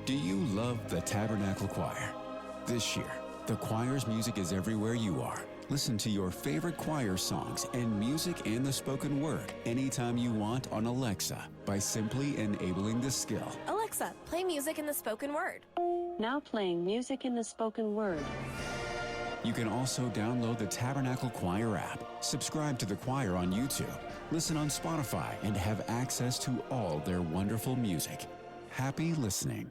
Do you love the Tabernacle Choir? This year, the choir's music is everywhere you are. Listen to your favorite choir songs and music and the spoken word anytime you want on Alexa by simply enabling the skill. Alexa, play music in the spoken word. Now playing music in the spoken word. You can also download the Tabernacle Choir app, subscribe to the choir on YouTube, listen on Spotify, and have access to all their wonderful music. Happy listening.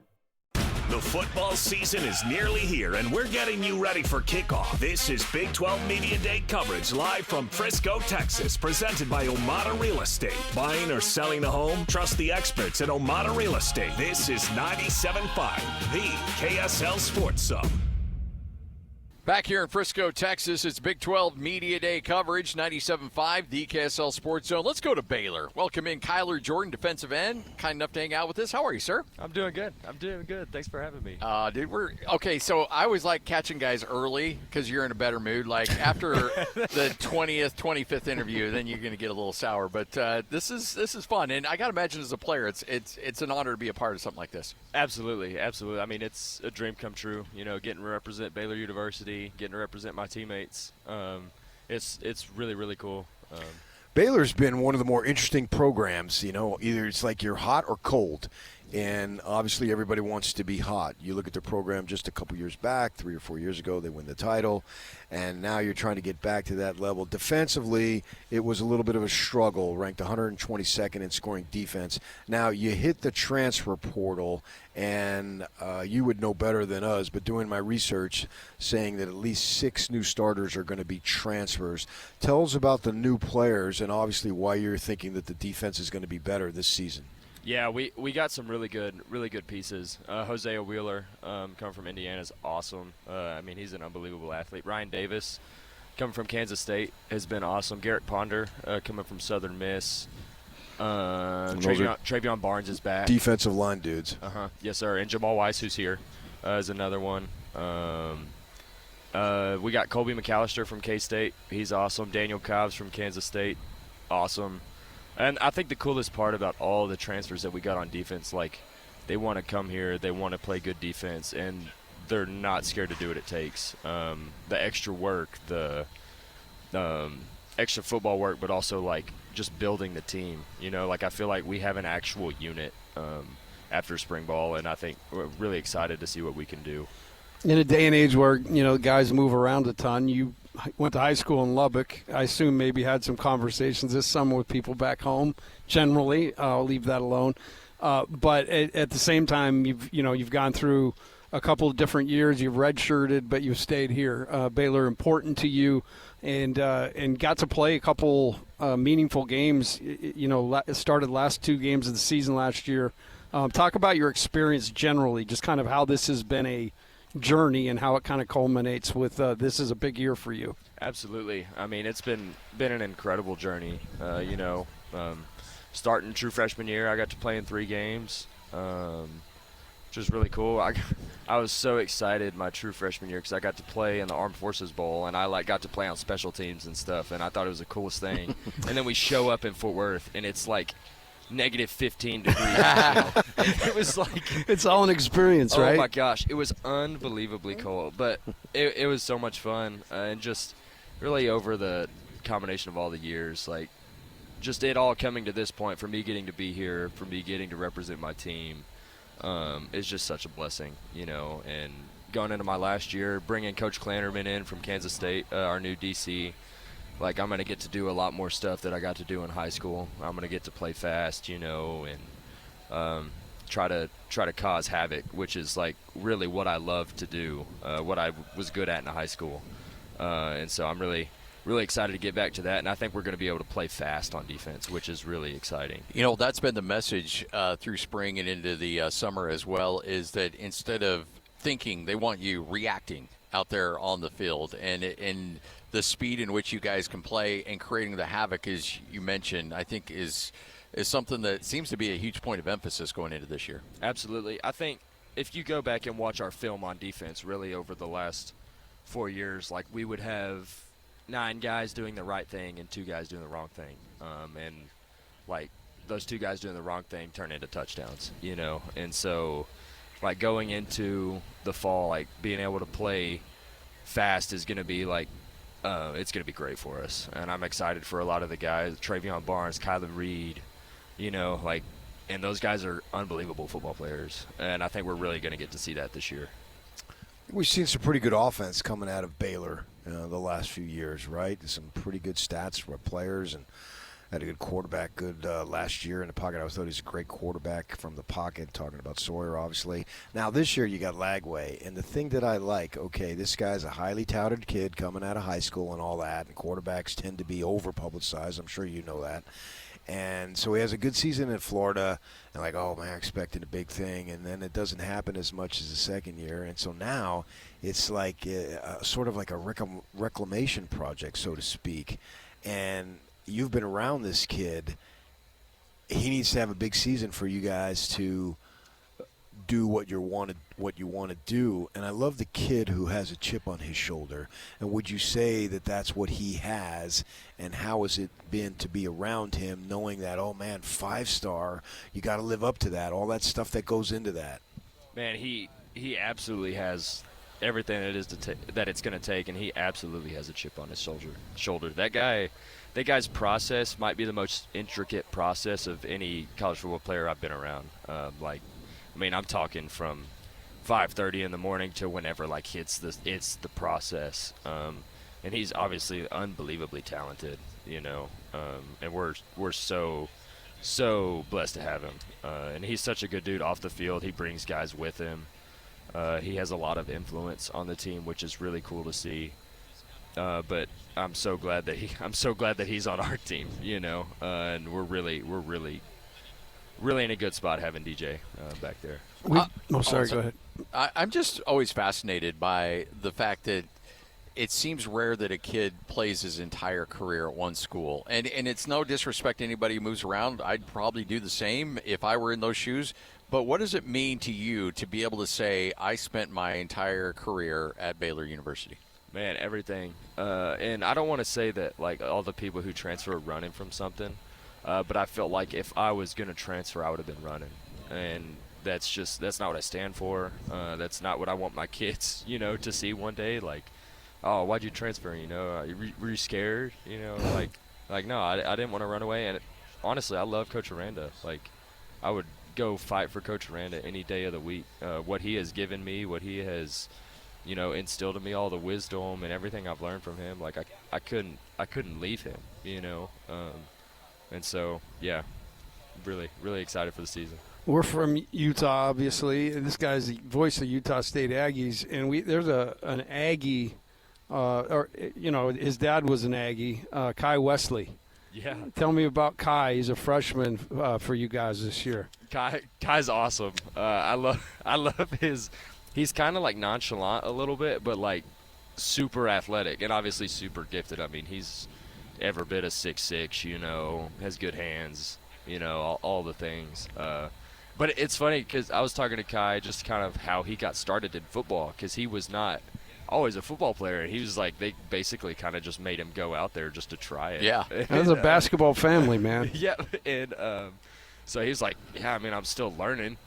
The football season is nearly here, and we're getting you ready for kickoff. This is Big 12 Media Day coverage live from Frisco, Texas, presented by Omada Real Estate. Buying or selling a home? Trust the experts at Omada Real Estate. This is 97.5, the KSL Sports Zone. Back here in Frisco, Texas, it's Big 12 Media Day coverage, 97.5, the KSL Sports Zone. Let's go to Baylor. Welcome in Kyler Jordan, defensive end, kind enough to hang out with us. How are you, sir? I'm doing good. Thanks for having me. Dude, okay, so I always like catching guys early because you're in a better mood. Like after the 20th, 25th interview, then you're going to get a little sour. But this is fun, and I got to imagine as a player, it's an honor to be a part of something like this. Absolutely. I mean, it's a dream come true. You know, getting to represent Baylor University, getting to represent my teammates. It's really, really cool. Baylor's been one of the more interesting programs. You know, either it's like you're hot or cold. And obviously everybody wants to be hot. You look at the program just a couple years back, 3 or 4 years ago, they win the title. And now you're trying to get back to that level. Defensively, it was a little bit of a struggle, ranked 122nd in scoring defense. Now you hit the transfer portal, and you would know better than us, but doing my research saying that at least 6 new starters are going to be transfers. Tell us about the new players and obviously why you're thinking that the defense is going to be better this season. Yeah, we got some really good pieces. Hosea Wheeler, coming from Indiana, is awesome. I mean, he's an unbelievable athlete. Ryan Davis, coming from Kansas State, has been awesome. Garrett Ponder, coming from Southern Miss. Travion Barnes is back. Defensive line dudes. Yes, sir. And Jamal Weiss, who's here, is another one. We got Colby McAllister from K-State. He's awesome. Daniel Cobbs from Kansas State. Awesome. And I think the coolest part about all the transfers that we got on defense, like, they want to come here, they want to play good defense, and they're not scared to do what it takes. The extra work, the extra football work, but also, like, just building the team. You know, like, I feel like we have an actual unit after spring ball, and I think we're really excited to see what we can do. In a day and age where, you know, guys move around a ton, you went to high school in Lubbock. I assume maybe had some conversations this summer with people back home. Generally, I'll leave that alone. But at the same time, you've gone through a couple of different years. You've redshirted, but you've stayed here. Baylor important to you, and got to play a couple meaningful games. You know, started last 2 games of the season last year. Talk about your experience generally, just kind of how this has been a journey and how it kind of culminates with this is a big year for you. Absolutely. I mean, it's been an incredible journey. Starting true freshman year, I got to play in 3 games, which was really cool. I was so excited my true freshman year because I got to play in the Armed Forces Bowl, and I got to play on special teams and stuff, and I thought it was the coolest thing. And then we show up in Fort Worth, and it's like negative 15 degrees. It was like, it's all an experience, right? Oh my gosh, it was unbelievably cold, but it was so much fun, and just really over the combination of all the years, like, just it all coming to this point, for me getting to be here, for me getting to represent my team, is just such a blessing, you know. And going into my last year, bringing Coach Klanderman in from Kansas State, our new DC, like, I'm going to get to do a lot more stuff that I got to do in high school. I'm going to get to play fast, you know, and try to cause havoc, which is, like, really what I love to do, what I was good at in high school. And so I'm really excited to get back to that, and I think we're going to be able to play fast on defense, which is really exciting. You know, that's been the message through spring and into the summer as well, is that instead of thinking, they want you reacting out there on the field, and the speed in which you guys can play and creating the havoc, as you mentioned, I think is something that seems to be a huge point of emphasis going into this year. Absolutely. I think if you go back and watch our film on defense really over the last 4 years, like, we would have 9 guys doing the right thing and 2 guys doing the wrong thing. And, like, those 2 guys doing the wrong thing turn into touchdowns, you know. And so like going into the fall, like being able to play fast is going to be like it's going to be great for us. And I'm excited for a lot of the guys, Travion Barnes, Kyler Reed, like, and those guys are unbelievable football players. And I think we're really going to get to see that this year. We've seen some pretty good offense coming out of Baylor the last few years, right? Some pretty good stats for players, and had a good quarterback last year in the pocket. I thought he was a great quarterback from the pocket, talking about Sawyer, obviously. Now, this year you got Lagway, and the thing that I like, okay, this guy's a highly touted kid coming out of high school and all that, and quarterbacks tend to be over-publicized. I'm sure you know that. And so he has a good season in Florida, and like, oh, man, expecting a big thing, and then it doesn't happen as much as the second year. And so now it's like sort of like a reclamation project, so to speak. And you've been around this kid. He needs to have a big season for you guys to do what you want to do. And I love the kid who has a chip on his shoulder. And would you say that that's what he has? And how has it been to be around him, knowing that, oh man, 5-star, you got to live up to that, all that stuff that goes into that? Man, he absolutely has everything that it's going to take, and he absolutely has a chip on his shoulder. That guy's process might be the most intricate process of any college football player I've been around. I'm talking from 5:30 in the morning to whenever it's the process. And he's obviously unbelievably talented, and we're so blessed to have him. And he's such a good dude off the field. He brings guys with him. He has a lot of influence on the team, which is really cool to see. But I'm so glad that he's on our team, and we're really in a good spot having DJ back there. Go ahead. I'm just always fascinated by the fact that it seems rare that a kid plays his entire career at one school. And it's no disrespect to anybody who moves around. I'd probably do the same if I were in those shoes. But what does it mean to you to be able to say, I spent my entire career at Baylor University? Man, everything. And I don't want to say that, like, all the people who transfer are running from something. But I felt like if I was going to transfer, I would have been running. And that's not what I stand for. That's not what I want my kids, to see one day. Like, oh, why'd you transfer? Were you scared? No, I didn't want to run away. And honestly, I love Coach Aranda. Like, I would go fight for Coach Aranda any day of the week. What he has given me, what he has, instilled in me, all the wisdom and everything I've learned from him. Like, I couldn't leave him. And so, yeah, really, really excited for the season. We're from Utah, obviously. This guy's the voice of Utah State Aggies, and there's an Aggie, his dad was an Aggie, Kai Wesley. Yeah. Tell me about Kai. He's a freshman for you guys this year. Kai's awesome. I love his. He's kind of like nonchalant a little bit, but like super athletic and obviously super gifted. I mean, he's every bit of 6'6", has good hands, all the things. But it's funny because I was talking to Kai just kind of how he got started in football, because he was not always a football player. He was like, they basically kind of just made him go out there just to try it. Yeah. That's a basketball family, man. Yeah. And so he was like, yeah, I mean, I'm still learning,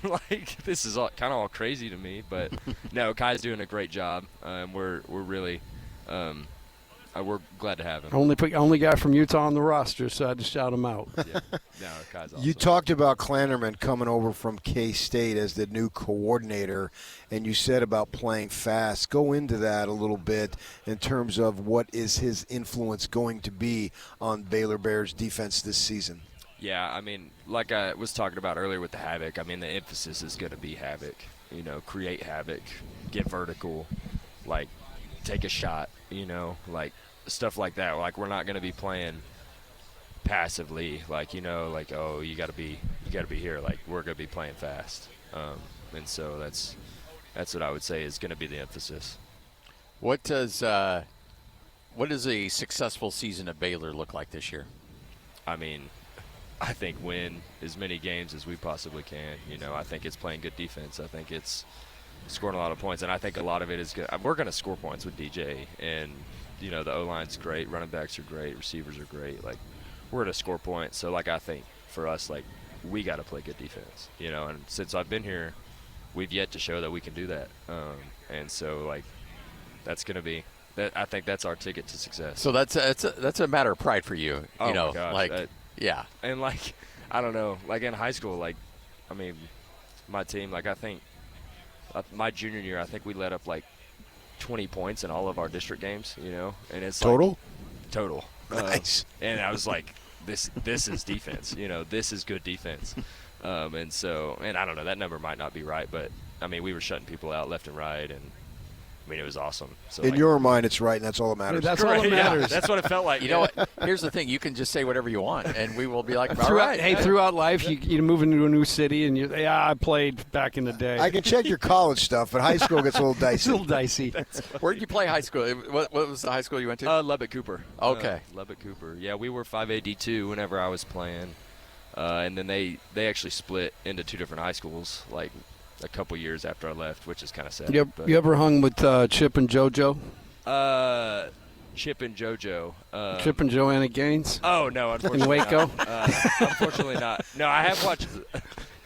like, this is kind of all crazy to me. But no, Kai's doing a great job. We're really we're glad to have him. Only guy from Utah on the roster, so I had to shout him out. Yeah. No, Kai's awesome. You talked about Klanderman coming over from K-State as the new coordinator, and you said about playing fast. Go into that a little bit in terms of what is his influence going to be on Baylor Bears defense this season. Yeah, I mean, like I was talking about earlier with the havoc, I mean, the emphasis is going to be havoc. Create havoc, get vertical, like take a shot, like stuff like that. Like, we're not going to be playing passively, like, oh, you got to be here. Like, we're going to be playing fast. And so that's what I would say is going to be the emphasis. What does a successful season at Baylor look like this year? I mean, I think win as many games as we possibly can. I think it's playing good defense. I think it's scoring a lot of points, and I think a lot of it is good. We're going to score points with DJ, and the O-line's great, running backs are great, receivers are great. Like, we're going to score points. So, like, I think for us, like, we got to play good defense. And since I've been here, we've yet to show that we can do that. And so, like, that's going to be that. I think that's our ticket to success. So that's a matter of pride for you. Oh you know, my gosh, like yeah. And like, I don't know, like in high school, like, I mean, my team, like, I think my junior year, I think we let up like 20 points in all of our district games. You know, and it's Total. Like, total. Nice. And I was like, this is defense. You know, this is good defense. And so, and I don't know, that number might not be right, but I mean, we were shutting people out left and right, and I mean, it was awesome. So, In like, your mind, it's right, and that's all that matters. That's all that matters. Yeah, that's what it felt like. You know what? Here's the thing: you can just say whatever you want, and we will be like, all Throughout, right. hey, throughout life, you move into a new city, and I played back in the day. I can check your college stuff, but high school gets a little It's dicey. a little dicey. Where did you play high school? What was the high school you went to? Lubbock Cooper. Okay. Lubbock Cooper. Yeah, we were 5AD2 whenever I was playing, and then they actually split into two different high schools, like a couple years after I left, which is kind of sad. You ever hung with Chip and JoJo? Chip and JoJo. Chip and Joanna Gaines? Oh no, unfortunately In Waco? not. Unfortunately not. No, I have watched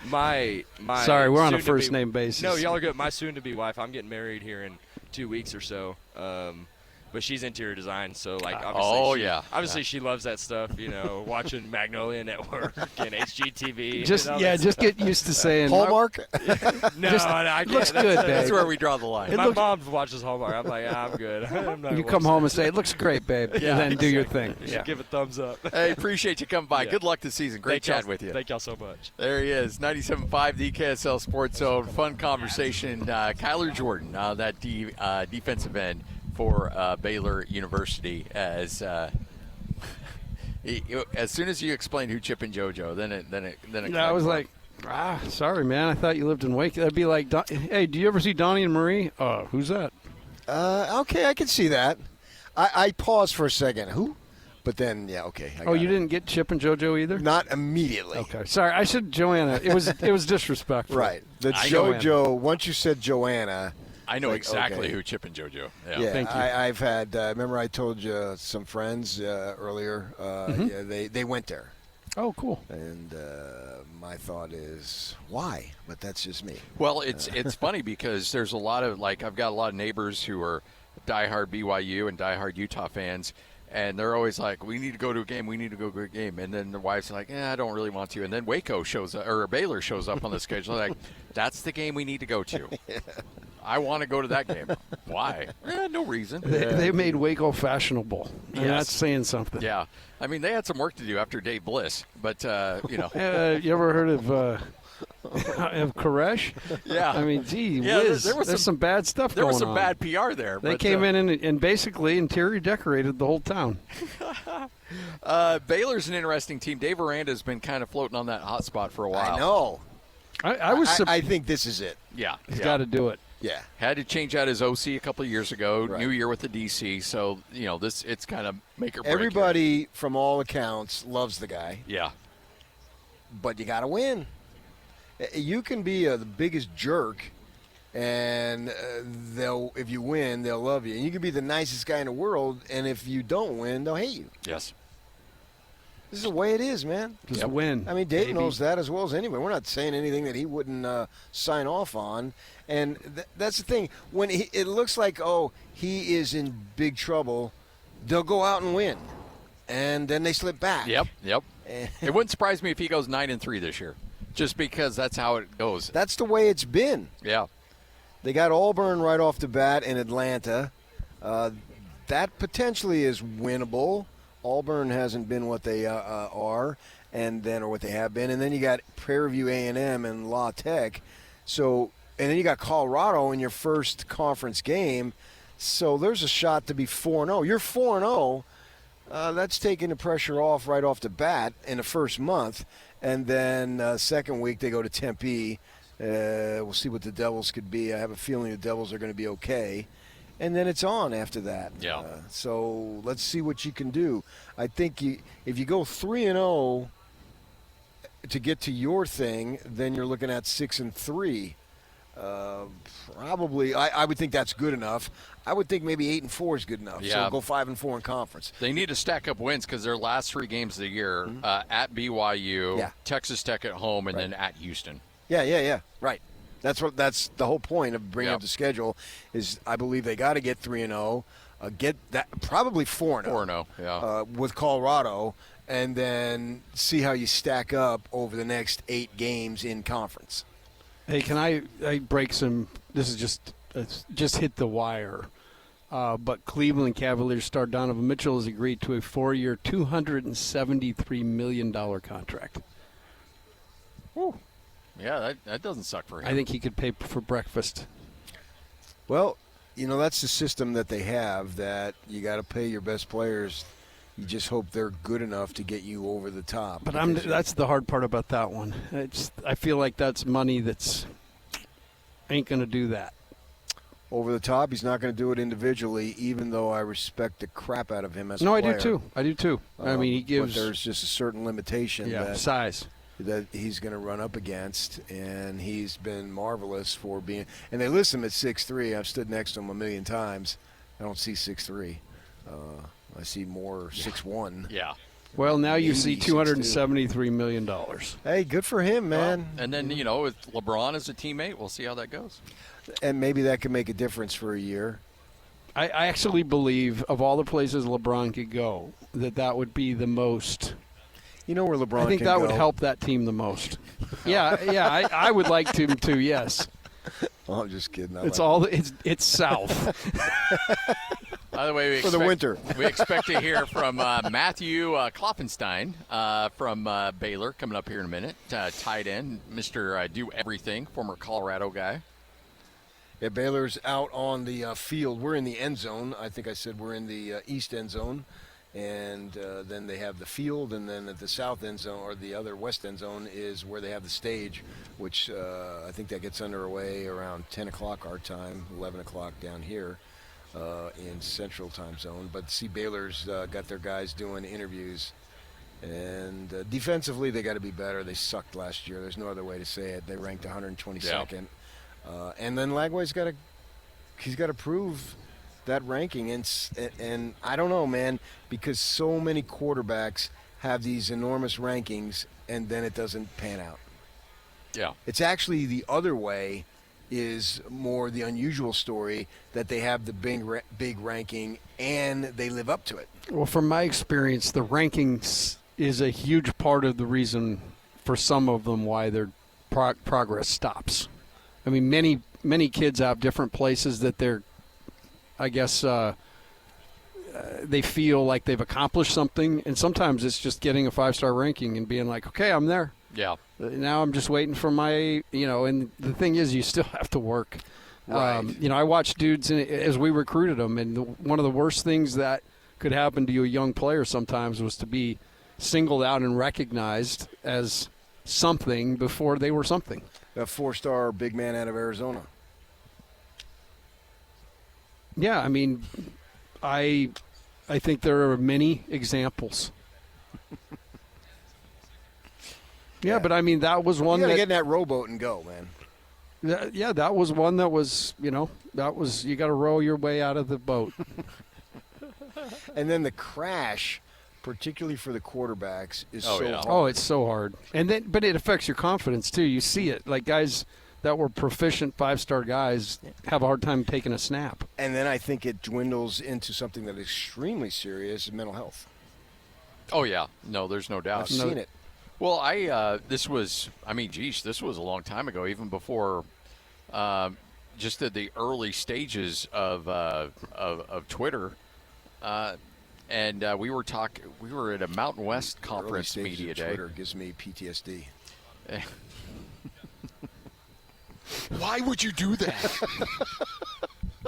my. Sorry, we're on a soon-to-be- first-name basis. No, y'all are good. My soon-to-be wife. I'm getting married here in 2 weeks or so. But she's interior design, so like obviously she loves that stuff. You know, watching Magnolia Network and HGTV. Just get used to saying Hallmark? No, I can't. looks good, That's babe. where we draw the line. My mom watches Hallmark. I'm like, I'm good. I'm not You gonna come watch home that. and say, it looks great, babe, Yeah, and then do your thing. You should give a thumbs up. Hey, appreciate you coming by. Yeah. Good luck this season. Great chat with you. Thank y'all so much. There he is, 97.5 DKSL Sports Zone. Fun conversation. Kyler Jordan, that defensive end for Baylor University. As soon as you explained who Chip and JoJo, then it. I was like, sorry, man. I thought you lived in Wake. That'd be like, hey, do you ever see Donnie and Marie? Who's that? Okay, I can see that. I paused for a second. Who? But then, yeah, okay. I got You it. didn't get Chip and JoJo either? Not immediately. Okay, sorry. I should Joanna. It was disrespectful. Right. The I know JoJo, once you said Joanna. I know like, exactly okay. who Chip and JoJo. Yeah, Thank you. I've had, remember I told you some friends earlier, yeah, they went there. Oh, cool. And my thought is, why? But that's just me. Well, it's funny because there's a lot of, like, I've got a lot of neighbors who are diehard BYU and diehard Utah fans, and they're always like, we need to go to a game, we need to go to a game. And then their wives are like, I don't really want to. And then Waco shows up, or Baylor shows up on the schedule. Like, that's the game we need to go to. I want to go to that game. Why? No reason. They made Waco fashionable. And Yes. that's saying something. Yeah. I mean, they had some work to do after Dave Bliss, but, you know. You ever heard of Koresh? Yeah. I mean, gee Yeah, whiz. there was There's some bad stuff There going was some on. bad PR there. They but, came in and basically interior decorated the whole town. Baylor's an interesting team. Dave Aranda's been kind of floating on that hot spot for a while. I know. I I think this is it. Yeah. He's got to do it. Yeah. Had to change out his OC a couple of years ago. Right. New year with the DC. So, you know, it's kind of make or break. Everybody, from all accounts, loves the guy, Here. Yeah. but you got to win. You can be the biggest jerk, and if you win, they'll love you. And you can be the nicest guy in the world, and if you don't win, they'll hate you. Yes. This is the way it is, man. Just win. I mean, Dave baby. knows that as well as anyone. We're not saying anything that he wouldn't sign off on. And that's the thing. When it looks like, he is in big trouble, they'll go out and win. And then they slip back. Yep. It wouldn't surprise me if he goes 9-3 this year, just because that's how it goes. That's the way it's been. Yeah. They got Auburn right off the bat in Atlanta. That potentially is winnable. Auburn hasn't been what they are, or what they have been, and then you got Prairie View A&M and La Tech. So, and then you got Colorado in your first conference game. So there's a shot to be 4-0. You're 4-0. That's taking the pressure off right off the bat in the first month, and then second week they go to Tempe. We'll see what the Devils could be. I have a feeling the Devils are going to be okay. And then it's on after that. Yeah. So let's see what you can do. I think if you go 3-0 to get to your thing, then you're looking at 6-3. Probably, I would think that's good enough. I would think maybe 8-4 is good enough. Yeah. So go 5-4 in conference. They need to stack up wins because their last 3 games of the year at BYU, Yeah. Texas Tech at home, and Right. then at Houston. Yeah. Right. That's the whole point of bringing up the schedule is I believe they got to get 3-0, get that probably 4-0. 4-0, yeah. With Colorado, and then see how you stack up over the next 8 games in conference. Hey, can I break some? This is just hit the wire. But Cleveland Cavaliers star Donovan Mitchell has agreed to a 4-year, $273 million contract. Woo. Yeah, that doesn't suck for him. I think he could pay for breakfast. Well, that's the system that they have, that you got to pay your best players. You just hope they're good enough to get you over the top. But that's the hard part about that one. I feel like that's money that's ain't going to do that. Over the top, he's not going to do it individually, even though I respect the crap out of him as a player. No, I do too. I mean, he gives. But there's just a certain limitation. Size. That he's going to run up against, and he's been marvelous for being. And they list him at 6'3". I've stood next to him a million times. I don't see 6'3". I see more 6'1". Yeah. Well, now you see $273 million. Hey, good for him, man. Well, and then, with LeBron as a teammate, we'll see how that goes. And maybe that could make a difference for a year. I actually believe, of all the places LeBron could go, that would be the most. You know where LeBron I think can that go? would help that team the most. I would like to too. Yes. Oh, I'm just kidding. It's south. By the way, for the winter, we expect to hear from Matthew Klopfenstein from Baylor coming up here in a minute. Tight end, Mr. Do Everything, former Colorado guy. Yeah, Baylor's out on the field. We're in the end zone. I think I said we're in the east end zone. And then they have the field, and then at the south end zone, or the other west end zone, is where they have the stage, which I think that gets underway around 10 o'clock our time, 11 o'clock down here in Central Time Zone. But see, Baylor's got their guys doing interviews. And defensively, they got to be better. They sucked last year. There's no other way to say it. They ranked 122nd. And then Lagway's got to prove that ranking, and I don't know, man, because so many quarterbacks have these enormous rankings and then it doesn't pan out. Yeah. It's actually the other way is more the unusual story, that they have the big ranking and they live up to it. Well, from my experience, the rankings is a huge part of the reason for some of them why their progress stops. I mean, many kids have different places that they're, I guess, they feel like they've accomplished something, and sometimes it's just getting a 5-star ranking and being like, okay, I'm there. Yeah. Now I'm just waiting for my, and the thing is, you still have to work. Right. I watched dudes as we recruited them, and one of the worst things that could happen to a young player sometimes was to be singled out and recognized as something before they were something. A 4-star big man out of Arizona. Yeah, I mean, I think there are many examples. Yeah, but I mean, that was one you gotta get in that rowboat and go, man. That was one that was, you got to row your way out of the boat. And then the crash, particularly for the quarterbacks, is hard. Oh, it's so hard. But it affects your confidence too. You see it, like guys that were proficient 5-star guys have a hard time taking a snap. And then I think it dwindles into something that is extremely serious, mental health. Oh, yeah. No, there's no doubt. I've seen it. Well, this was a long time ago, even before just at the early stages of Twitter. And we were at a Mountain West conference media day. Twitter gives me PTSD. Why would you do that?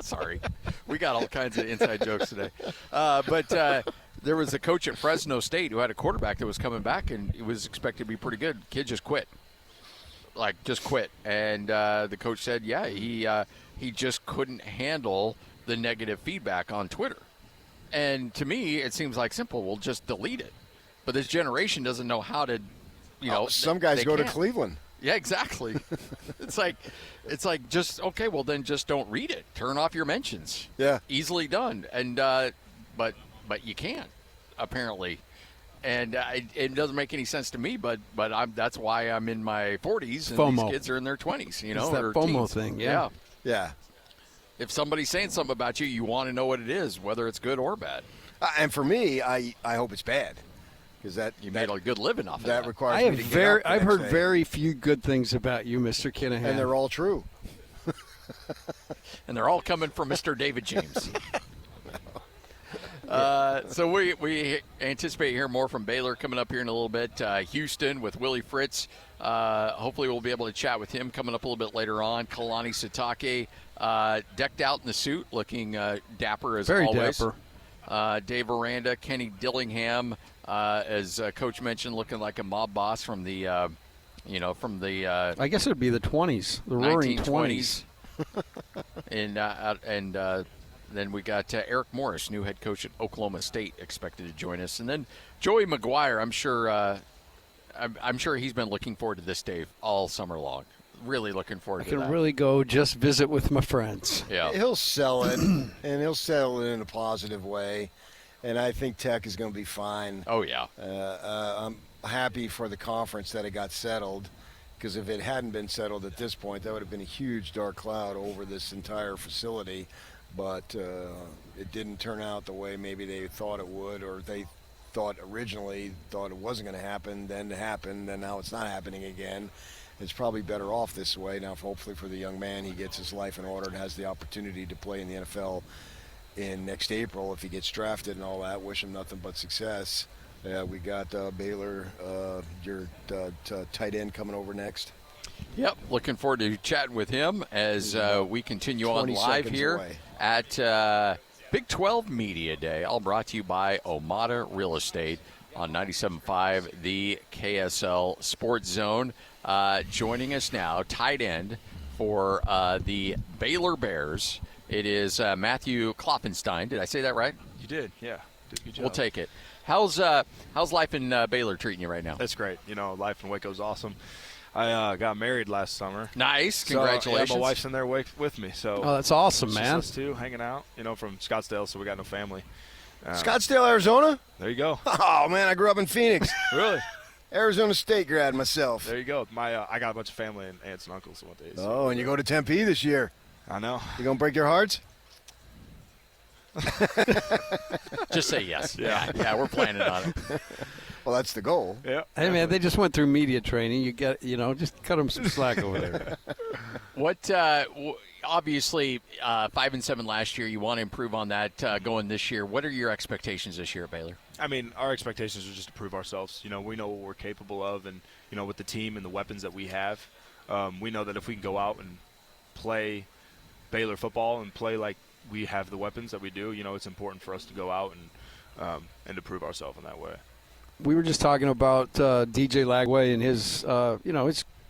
Sorry. We got all kinds of inside jokes today. But there was a coach at Fresno State who had a quarterback that was coming back, and he was expected to be pretty good. Kid just quit. And the coach said, he just couldn't handle the negative feedback on Twitter. And to me, it seems like simple. We'll just delete it. But this generation doesn't know how to, some guys go to Cleveland. Yeah, exactly. It's like just okay. Well, then just don't read it. Turn off your mentions. Yeah, easily done. And but you can't apparently. And it doesn't make any sense to me, but that's why I'm in my 40s and FOMO. these kids are in their 20s, you know. It's that or FOMO teens. thing, Yeah. If somebody's saying something about you, you want to know what it is, whether it's good or bad. And for me, I hope it's bad, because You made a good living off of that. that requires I have me to get up the I've next heard day. very few good things about you, Mr. Kinahan. And they're all true. And they're all coming from Mr. David James. So we anticipate hearing more from Baylor coming up here in a little bit. Houston with Willie Fritz. Hopefully we'll be able to chat with him coming up a little bit later on. Kalani Sitake decked out in the suit, looking dapper as Very always. dapper. Dave Aranda, Kenny Dillingham, as Coach mentioned, looking like a mob boss from the, I guess it would be the 20s, the roaring 1920s. 20s. and then we got Eric Morris, new head coach at Oklahoma State, expected to join us. And then Joey McGuire, I'm sure he's been looking forward to this day all summer long. Really looking forward to that. I can really go just visit with my friends. Yeah. He'll sell it, and he'll sell it in a positive way. And I think Tech is going to be fine. Oh, yeah. I'm happy for the conference that it got settled, because if it hadn't been settled at this point, that would have been a huge dark cloud over this entire facility. But it didn't turn out the way maybe they thought it would, or they originally thought it wasn't going to happen, then it happened, and now it's not happening again. It's probably better off this way. Now, hopefully for the young man, he gets his life in order and has the opportunity to play in the NFL in next April if he gets drafted and all that. Wish him nothing but success. We got Baylor, your tight end, coming over next. Yep, looking forward to chatting with him as we continue on 20 live seconds here away. at Big 12 Media Day, all brought to you by Omada Real Estate on 97.5, the KSL Sports Zone. Joining us now, tight end for the Baylor Bears. It is Matthew Klopfenstein. Did I say that right? You did, yeah. Did a good job. We'll take it. How's life in Baylor treating you right now? That's great. Life in Waco's awesome. I got married last summer. Nice. Congratulations. So, my wife's in there with me. So Oh, that's awesome, it's man. just us two hanging out, from Scottsdale, so we got no family. Scottsdale, Arizona? There you go. Oh, man, I grew up in Phoenix. Really? Arizona State grad myself. There you go. I got a bunch of family and aunts and uncles one day. Oh, and you go to Tempe this year. I know. You going to break their hearts? Just say yes. Yeah, we're planning on it. Well, that's the goal. Yeah. Hey, man, they just went through media training. You get, just cut them some slack over there. What? Obviously, 5-7 last year. You want to improve on that going this year. What are your expectations this year at Baylor? I mean, our expectations are just to prove ourselves. We know what we're capable of, and with the team and the weapons that we have, we know that if we can go out and play Baylor football and play like we have the weapons that we do, it's important for us to go out and to prove ourselves in that way. We were just talking about DJ Lagway and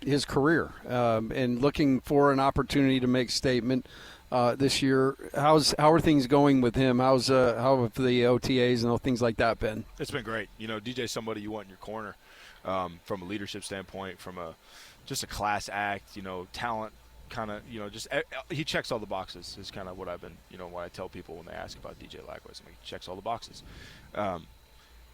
his career and looking for an opportunity to make a statement this year. How are things going with him? How have the OTAs and things like that been? It's been great. DJ's somebody you want in your corner from a leadership standpoint, from just a class act, talent. Kind of, he checks all the boxes is kind of what I've been, what I tell people when they ask about DJ Lagway. He checks all the boxes.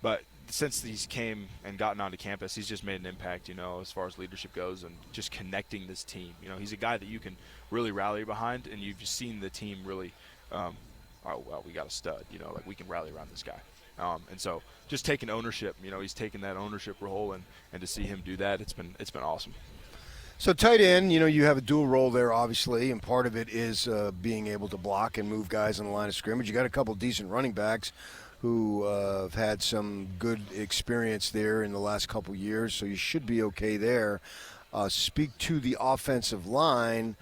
But since he's came and gotten onto campus, he's just made an impact, as far as leadership goes and just connecting this team. He's a guy that you can really rally behind, and you've just seen the team really, we got a stud, we can rally around this guy. And so just taking ownership, he's taken that ownership role, and to see him do that, it's been awesome. So tight end, you have a dual role there, obviously, and part of it is being able to block and move guys on the line of scrimmage. You got a couple decent running backs who have had some good experience there in the last couple years, so you should be okay there. Speak to the offensive line,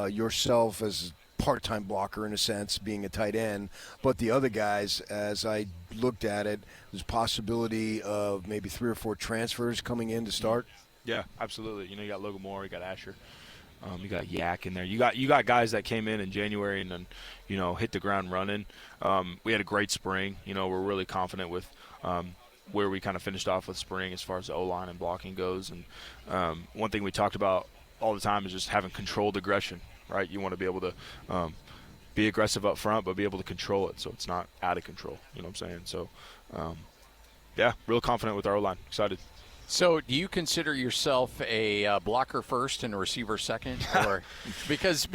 yourself as a part-time blocker in a sense, being a tight end, but the other guys, as I looked at it, there's a possibility of maybe 3 or 4 transfers coming in to start. Yeah, absolutely. You got Logan Moore, you got Asher, you got Yak in there. You got guys that came in January and then, hit the ground running. We had a great spring. We're really confident with where we kind of finished off with spring as far as the O-line and blocking goes. And one thing we talked about all the time is just having controlled aggression, right? You want to be able to be aggressive up front, but be able to control it so it's not out of control. You know what I'm saying? So yeah, real confident with our O-line. Excited. So, do you consider yourself a blocker first and a receiver second, or because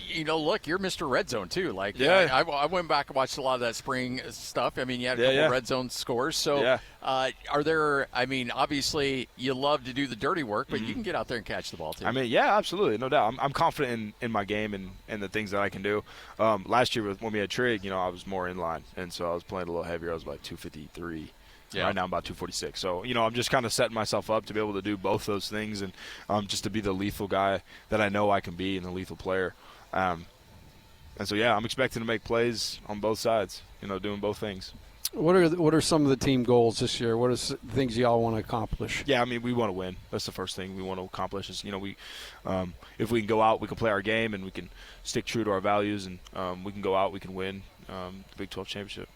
you know, look, you're Mr. Red Zone too. Like, yeah, I went back and watched a lot of that spring stuff. I mean, you had a couple red zone scores. So, are there? I mean, obviously, you love to do the dirty work, but you can get out there and catch the ball too. I mean, yeah, absolutely, no doubt. I'm confident in my game and the things that I can do. Last year when we had Trig, you know, I was more in line, and so I was playing a little heavier. I was about 253. Yeah. Right now I'm about 246. So, you know, I'm just kind of setting myself up to be able to do both those things and just to be the lethal guy that I know I can be and the lethal player. And so, yeah, I'm expecting to make plays on both sides, you know, doing both things. What are some of the team goals this year? What are things y'all want to accomplish? Yeah, I mean, we want to win. That's the first thing we want to accomplish is, you know, if we can go out, we can play our game and we can stick true to our values and we can go out, we can win the Big 12 championship.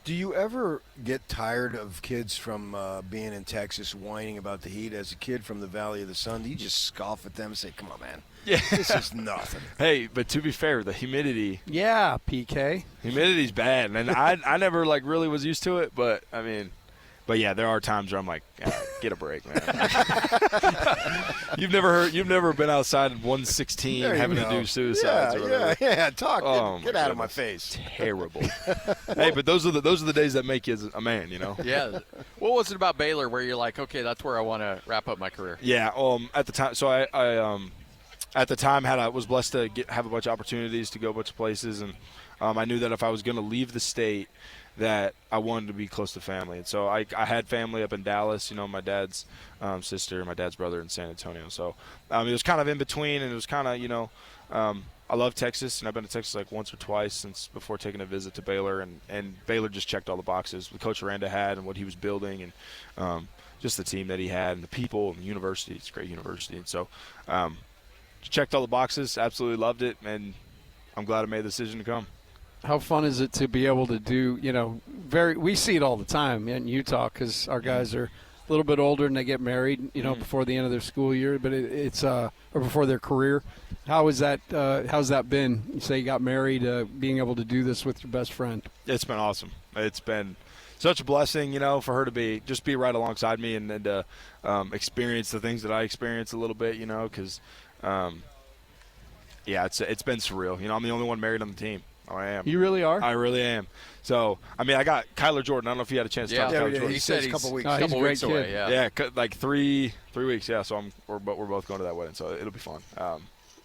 Do you ever get tired of kids from being in Texas whining about the heat? As a kid from the Valley of the Sun, do you just scoff at them and say, come on, man, this is nothing? Hey, but to be fair, the humidity. Yeah, PK. Humidity's bad, and I never, like, really was used to it, but, I mean – but yeah, there are times where I'm like, get a break, man. You've never been outside in 116 having to do suicides or whatever. Yeah, talk. Get out of my face. Terrible. Hey, but those are the days that make you a man, you know. Yeah. What was it about Baylor where you're like, okay, that's where I want to wrap up my career? Yeah. At the time, so I at the time was blessed to have a bunch of opportunities to go a bunch of places, and I knew that if I was going to leave the state, that I wanted to be close to family. And so I had family up in Dallas, you know, my dad's sister, my dad's brother in San Antonio. So it was kind of in between, and it was kind of, you know, I love Texas, and I've been to Texas like once or twice since before taking a visit to Baylor, and Baylor just checked all the boxes what Coach Aranda had and what he was building and just the team that he had and the people and the university. It's a great university. And so checked all the boxes, absolutely loved it, and I'm glad I made the decision to come. How fun is it to be able to do, you know, we see it all the time in Utah because our guys are a little bit older and they get married, you know, before the end of their school year, but it's or before their career. How's that been? You say you got married, being able to do this with your best friend. It's been awesome. It's been such a blessing, you know, for her to be right alongside me and experience the things that I experienced a little bit, you know, because, it's been surreal. You know, I'm the only one married on the team. Oh, I am. You really are? I really am. So, I mean, I got Kyler Jordan. I don't know if you had a chance to talk to Kyler Jordan. He said he's a couple weeks. He's a great kid. Away, yeah, like three weeks. Yeah, so we're both going to that wedding, so it'll be fun.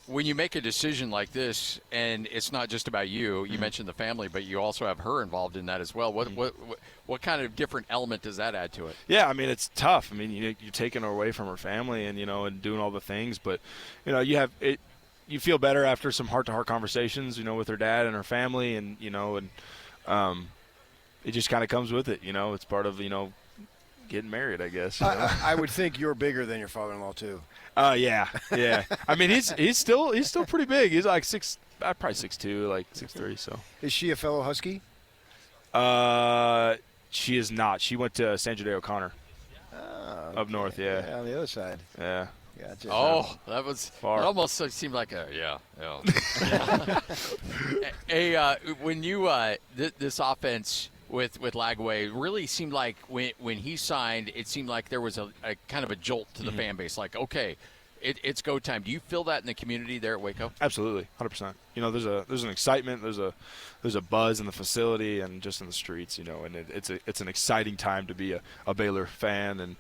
When you make a decision like this, and it's not just about you mentioned the family, but you also have her involved in that as well. What kind of different element does that add to it? Yeah, I mean, it's tough. I mean, you're taking her away from her family and, you know, and doing all the things, but, you know, you feel better after some heart-to-heart conversations, you know, with her dad and her family, and, you know, and it just kind of comes with it, you know. It's part of, you know, getting married, I guess. I would think you're bigger than your father-in-law too. Yeah. I mean, he's still pretty big. He's like probably 6'2", like 6'3". So. Is she a fellow Husky? She is not. She went to San Jose O'Connor. Up north, yeah. On the other side. Yeah. Gotcha. Oh, that was far. It almost seemed like Hey, when you this offense with Lagway really seemed like when he signed, it seemed like there was a kind of a jolt to the fan base. Like, okay, it's go time. Do you feel that in the community there at Waco? Absolutely, 100%. You know, there's an excitement, there's a buzz in the facility and just in the streets. You know, and it's an exciting time to be a Baylor fan, and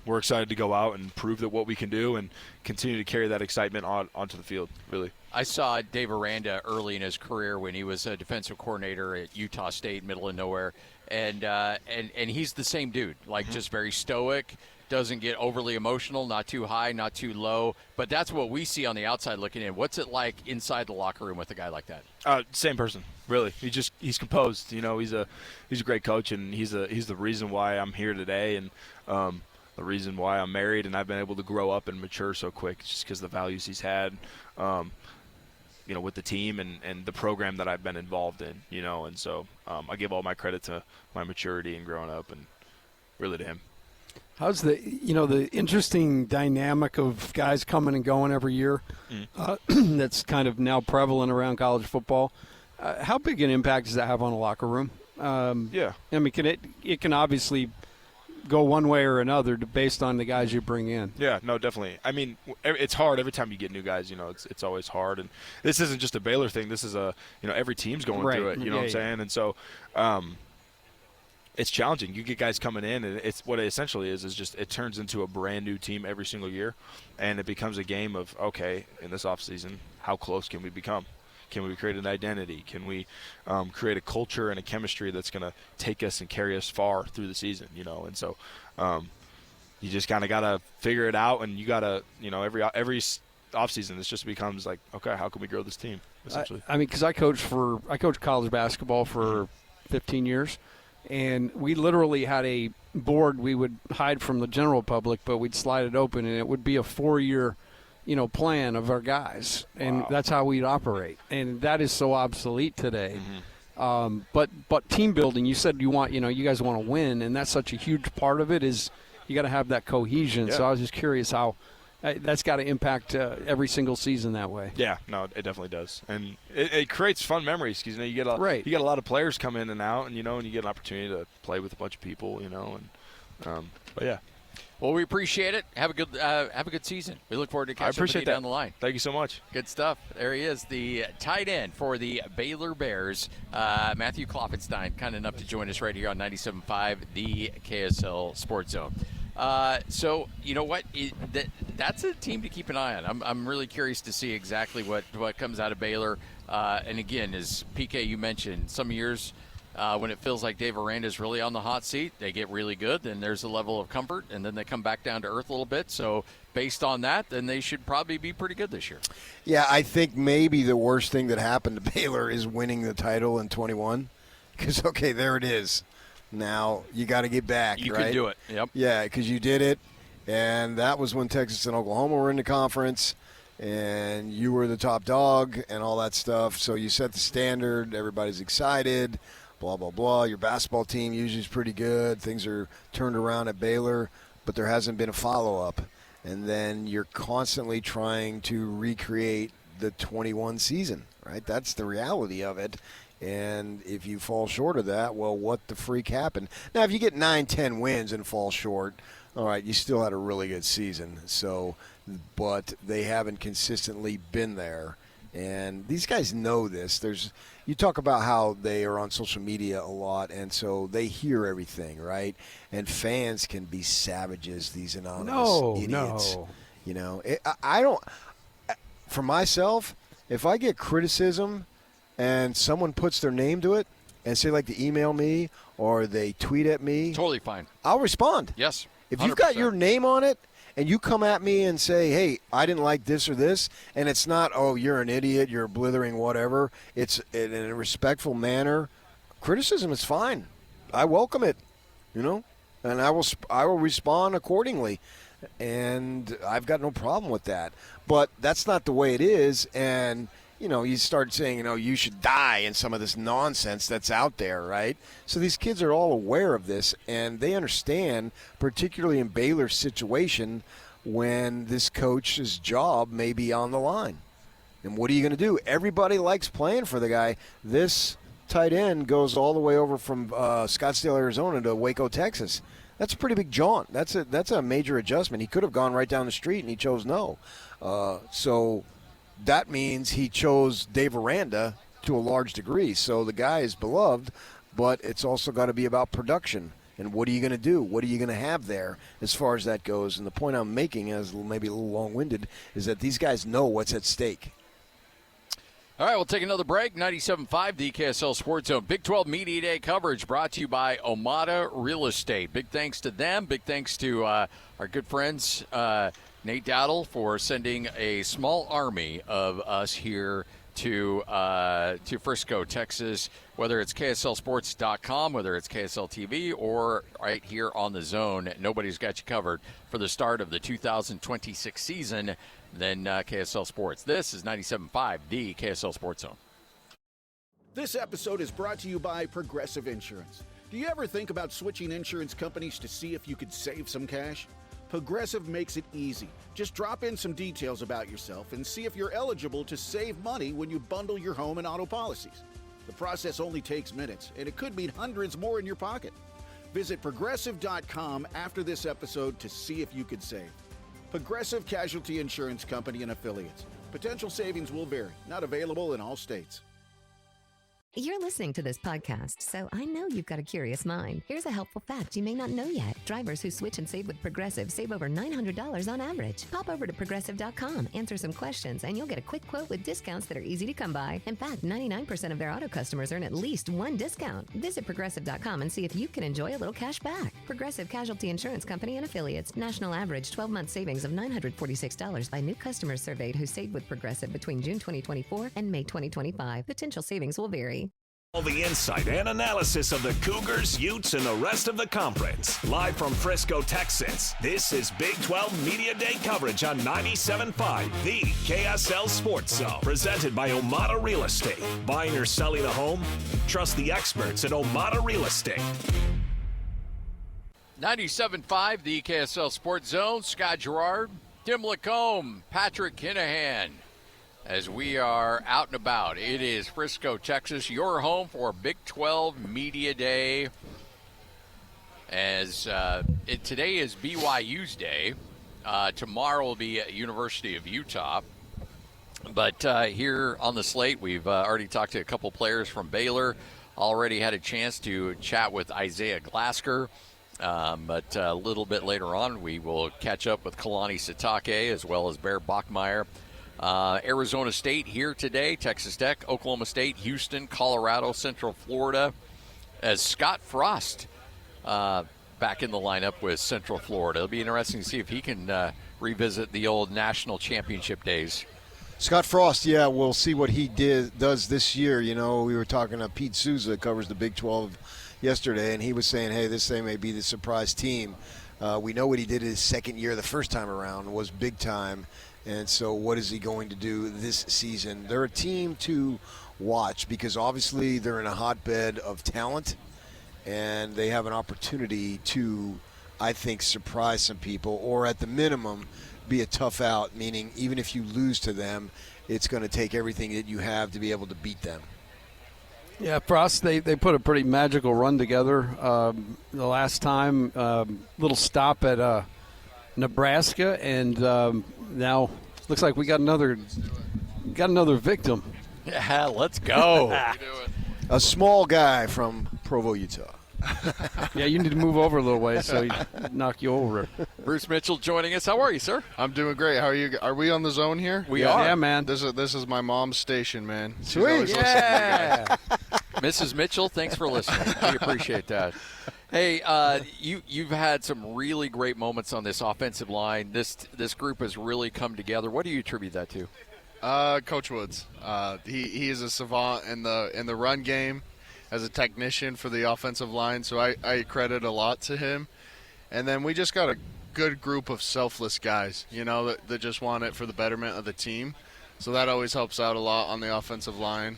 we're excited to go out and prove that what we can do and continue to carry that excitement onto the field. Really. I saw Dave Aranda early in his career when he was a defensive coordinator at Utah State, middle of nowhere, and he's the same dude, like just very stoic. Doesn't get overly emotional, not too high, not too low. But that's what we see on the outside looking in. What's it like inside the locker room with a guy like that? Same person, really. He's composed. You know, he's a great coach, and he's the reason why I'm here today, and the reason why I'm married, and I've been able to grow up and mature so quick. It's just because of the values he's had, you know, with the team and the program that I've been involved in. You know, and so I give all my credit to my maturity and growing up, and really to him. How's the interesting dynamic of guys coming and going every year that's kind of now prevalent around college football? How big an impact does that have on a locker room? Yeah. I mean, it can obviously go one way or another based on the guys you bring in. Yeah, no, definitely. I mean, it's hard every time you get new guys. It's always hard, and this isn't just a Baylor thing. This is every team's going through it. You know what I'm saying? And so, it's challenging. You get guys coming in, and it's what it essentially is just it turns into a brand new team every single year, and it becomes a game of, okay, in this offseason, how close can we become? Can we create an identity? Can we create a culture and a chemistry that's going to take us and carry us far through the season? And so you just kind of got to figure it out, and you got to, every offseason, this just becomes like, okay, how can we grow this team, essentially? I mean, because I coached college basketball for 15 years, and we literally had a board we would hide from the general public, but we'd slide it open, and it would be a 4-year plan of our guys, and that's how we'd operate, and that is so obsolete today. But team building, you said you guys want to win, and that's such a huge part of it is you got to have that cohesion. Yeah. So I was just curious how that's got to impact every single season that way. Yeah, no, it definitely does, and it creates fun memories because you get a lot of players come in and out, and and you get an opportunity to play with a bunch of people, but yeah. Well, we appreciate it. Have a good season. We look forward to catching up with you down the line. Thank you so much. Good stuff. There he is, the tight end for the Baylor Bears, Matthew Klopfenstein, kind enough to join us right here on 97.5, the KSL Sports Zone. So you know what? That's a team to keep an eye on. I'm really curious to see exactly what comes out of Baylor. And again, as PK you mentioned, some years. When it feels like Dave Aranda's really on the hot seat, they get really good, then there's a level of comfort, and then they come back down to earth a little bit. So based on that, then they should probably be pretty good this year. Yeah, I think maybe the worst thing that happened to Baylor is winning the title in 21. Because, okay, there it is. Now you got to get back, You right? can do it. Yep. Yeah, because you did it, and that was when Texas and Oklahoma were in the conference, and you were the top dog and all that stuff. So you set the standard. Everybody's excited. Blah, blah, blah. Your basketball team usually is pretty good. Things are turned around at Baylor, but there hasn't been a follow-up. And then you're constantly trying to recreate the 21 season, right? That's the reality of it. And if you fall short of that, well, what the freak happened? Now, if you get 9-10 wins and fall short, all right, you still had a really good season. So, but they haven't consistently been there. And these guys know this. You talk about how they are on social media a lot, and so they hear everything, right? And fans can be savages, these anonymous idiots. No. I don't. For myself, if I get criticism and someone puts their name to it and say like to email me or they tweet at me, Totally fine. I'll respond. Yes. 100%. If you've got your name on it, and you come at me and say, hey, I didn't like this or this, and it's not, oh, you're an idiot, you're blithering, whatever. It's in a respectful manner. Criticism is fine. I welcome it, and I will respond accordingly. And I've got no problem with that. But that's not the way it is, and you start saying, you should die in some of this nonsense that's out there, right? So these kids are all aware of this, and they understand, particularly in Baylor's situation, when this coach's job may be on the line. And what are you going to do? Everybody likes playing for the guy. This tight end goes all the way over from Scottsdale, Arizona to Waco, Texas. That's a pretty big jaunt. That's a major adjustment. He could have gone right down the street, and he chose no. So that means he chose Dave Aranda to a large degree. So the guy is beloved, but it's also got to be about production. And what are you going to do? What are you going to have there as far as that goes? And the point I'm making, is maybe a little long-winded, is that these guys know what's at stake. All right, we'll take another break. 97.5, the KSL Sports Zone. Big 12 Media Day coverage brought to you by Omada Real Estate. Big thanks to them. Big thanks to our good friends, Nate Dowdle, for sending a small army of us here to Frisco, Texas, whether it's KSLSports.com, whether it's KSL TV, or right here on the Zone. Nobody's got you covered for the start of the 2026 season than KSL Sports. This is 97.5, the KSL Sports Zone. This episode is brought to you by Progressive Insurance. Do you ever think about switching insurance companies to see if you could save some cash? Progressive makes it easy. Just drop in some details about yourself and see if you're eligible to save money when you bundle your home and auto policies. The process only takes minutes, and it could mean hundreds more in your pocket. Visit Progressive.com after this episode to see if you could save. Progressive Casualty Insurance Company and Affiliates. Potential savings will vary. Not available in all states. You're listening to this podcast, so I know you've got a curious mind. Here's a helpful fact you may not know yet. Drivers who switch and save with Progressive save over $900 on average. Pop over to Progressive.com, answer some questions, and you'll get a quick quote with discounts that are easy to come by. In fact, 99% of their auto customers earn at least one discount. Visit Progressive.com and see if you can enjoy a little cash back. Progressive Casualty Insurance Company and Affiliates. National average 12-month savings of $946 by new customers surveyed who saved with Progressive between June 2024 and May 2025. Potential savings will vary. All the insight and analysis of the Cougars, Utes, and the rest of the conference. Live from Frisco, Texas, this is Big 12 Media Day coverage on 97.5, the KSL Sports Zone. Presented by Omada Real Estate. Buying or selling a home? Trust the experts at Omada Real Estate. 97.5, the KSL Sports Zone. Scott Gerard, Tim Lacombe, Patrick Kinahan. As we are out and about, it is Frisco, Texas, your home for Big 12 Media Day. As today is BYU's day. Tomorrow will be at University of Utah. But here on the slate, we've already talked to a couple players from Baylor. Already had a chance to chat with Isaiah Glasker. But a little bit later on, we will catch up with Kalani Sitake as well as Bear Bachmeier. Arizona State here today, Texas Tech, Oklahoma State, Houston, Colorado, Central Florida, as Scott Frost back in the lineup with Central Florida. It'll be interesting to see if he can revisit the old national championship days. Scott Frost, yeah, we'll see what he does this year. You know, we were talking to Pete Souza, covers the Big 12 yesterday, and he was saying, hey, this thing may be the surprise team. We know what he did his second year the first time around was big time. And so what is he going to do this season? They're a team to watch because obviously they're in a hotbed of talent, and they have an opportunity to, I think, surprise some people or at the minimum be a tough out, meaning even if you lose to them, it's going to take everything that you have to be able to beat them. Yeah, Frost, they put a pretty magical run together the last time. Little stop at Nebraska, and now looks like we got another victim. Yeah, let's go. A small guy from Provo, Utah. Yeah, you need to move over a little way so he knock you over. Bruce Mitchell joining us. How are you, sir? I'm doing great. How are you? Are we on the zone here? We are. Yeah, man. This is my mom's station, man. Sweet. Yeah. Mrs. Mitchell, thanks for listening. We appreciate that. Hey, you've had some really great moments on this offensive line. This group has really come together. What do you attribute that to? Coach Woods. He is a savant in the run game as a technician for the offensive line, so I credit a lot to him. And then we just got a good group of selfless guys, you know, that just want it for the betterment of the team. So that always helps out a lot on the offensive line.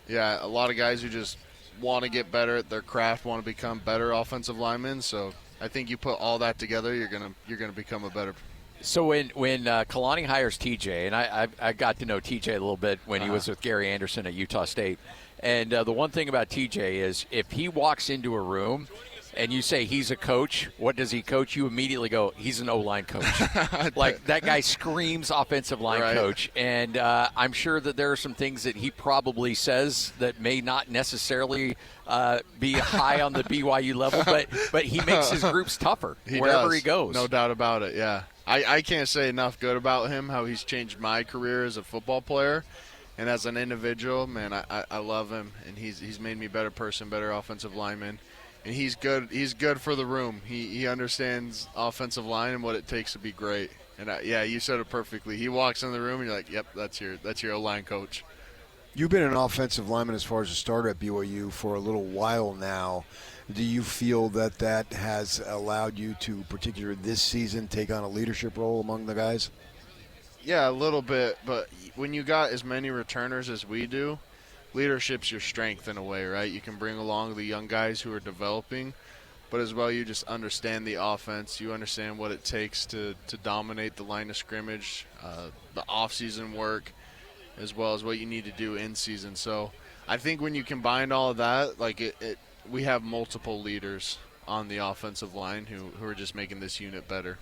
A lot of guys who just want to get better at their craft, want to become better offensive linemen. So I think you put all that together, you're gonna become a better. So when Kalani hires TJ, and I got to know TJ a little bit when he was with Gary Anderson at Utah State, and the one thing about TJ is if he walks into a room and you say he's a coach, what does he coach? You immediately go, he's an O-line coach. Like that guy screams offensive line coach, and I'm sure that there are some things that he probably says that may not necessarily be high on the BYU level, but he makes his groups tougher wherever he goes. No doubt about it, yeah. I can't say enough good about him, how he's changed my career as a football player. And as an individual, man, I love him, and he's made me a better person, better offensive lineman. And he's good. He's good for the room. He understands offensive line and what it takes to be great. And you said it perfectly. He walks in the room and you're like, "Yep, that's your O-line coach." You've been an offensive lineman as far as a starter at BYU for a little while now. Do you feel that has allowed you to, particularly this season, take on a leadership role among the guys? Yeah, a little bit. But when you got as many returners as we do, leadership's your strength in a way, right? You can bring along the young guys who are developing, but as well you just understand the offense. You understand what it takes to dominate the line of scrimmage, the off-season work, as well as what you need to do in season. So I think when you combine all of that, like we have multiple leaders on the offensive line who are just making this unit better.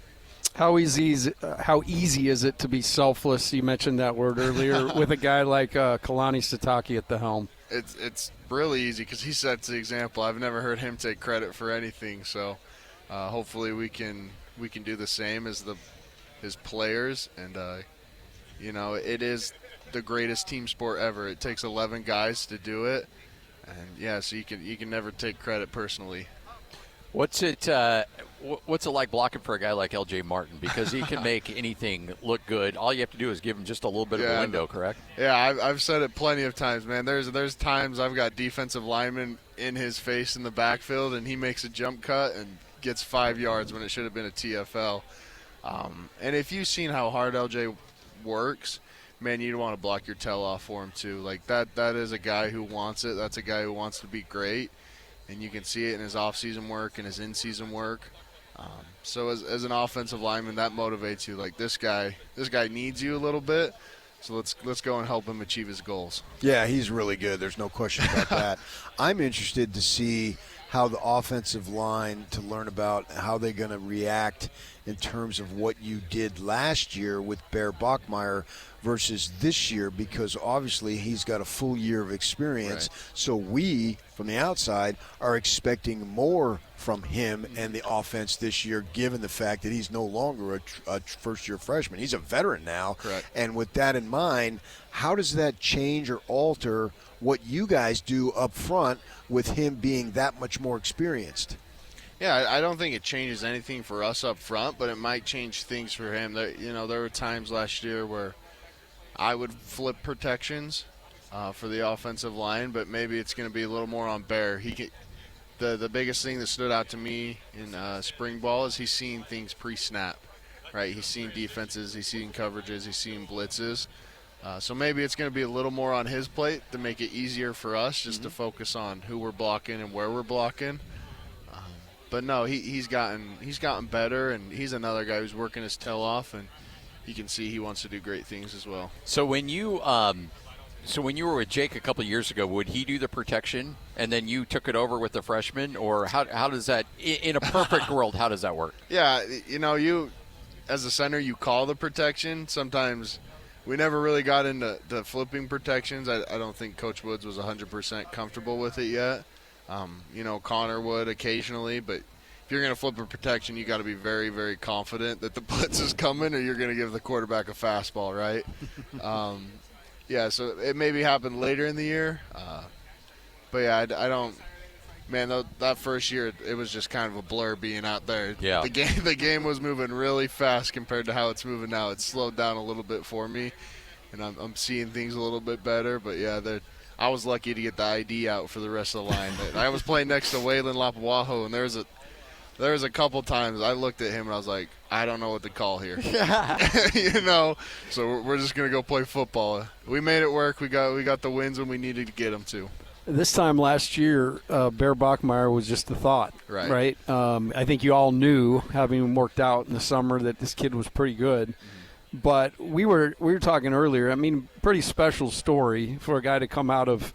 How easy is it to be selfless? You mentioned that word earlier with a guy like Kalani Sitake at the helm. It's really easy because he sets the example. I've never heard him take credit for anything. So hopefully we can do the same as his players. And it is the greatest team sport ever. It takes 11 guys to do it, and so you can never take credit personally. What's it like blocking for a guy like L.J. Martin? Because he can make anything look good. All you have to do is give him just a little bit of a window, correct? Yeah, I've said it plenty of times, man. There's times I've got defensive linemen in his face in the backfield, and he makes a jump cut and gets 5 yards when it should have been a TFL. And if you've seen how hard L.J. works, man, you'd want to block your tail off for him too. Like that is a guy who wants it. That's a guy who wants to be great. And you can see it in his off-season work and his in-season work. So as an offensive lineman, that motivates you. Like this guy needs you a little bit. So let's go and help him achieve his goals. Yeah, he's really good. There's no question about that. I'm interested to see how the offensive line, to learn about how they're going to react in terms of what you did last year with Bear Bachmeier versus this year, because obviously he's got a full year of experience. Right. So we, from the outside, are expecting more from him and the offense this year, given the fact that he's no longer a first-year freshman. He's a veteran now. Correct. And with that in mind, how does that change or alter what you guys do up front with him being that much more experienced? Yeah, I don't think it changes anything for us up front, but it might change things for him. There were times last year where I would flip protections for the offensive line, but maybe it's going to be a little more on Bear. The biggest thing that stood out to me in spring ball is he's seeing things pre-snap, right? He's seeing defenses, he's seeing coverages, he's seeing blitzes. So maybe it's going to be a little more on his plate to make it easier for us just to focus on who we're blocking and where we're blocking. But no, he's gotten better, and he's another guy who's working his tail off, and you can see he wants to do great things as well. So when you were with Jake a couple of years ago, would he do the protection, and then you took it over with the freshman, or how does that, in a perfect world, how does that work? Yeah, you as a center, you call the protection. Sometimes we never really got into flipping protections. I don't think Coach Woods was 100% comfortable with it yet. Connor would occasionally, but if you're going to flip a protection, you got to be very, very confident that the blitz is coming, or you're going to give the quarterback a fastball, right? So it maybe happened later in the year. But yeah, I don't. Man, that first year, it was just kind of a blur being out there. Yeah. The game was moving really fast compared to how it's moving now. It's slowed down a little bit for me, and I'm seeing things a little bit better. But yeah, I was lucky to get the ID out for the rest of the line. I was playing next to Waylon Lapuaho, and there was a couple times I looked at him and I was like, I don't know what to call here. So we're just going to go play football. We made it work. We got the wins when we needed to get them to. This time last year, Bear Bachmeier was just a thought, right? I think you all knew, having worked out in the summer, that this kid was pretty good. But we were talking earlier. I mean, pretty special story for a guy to come out of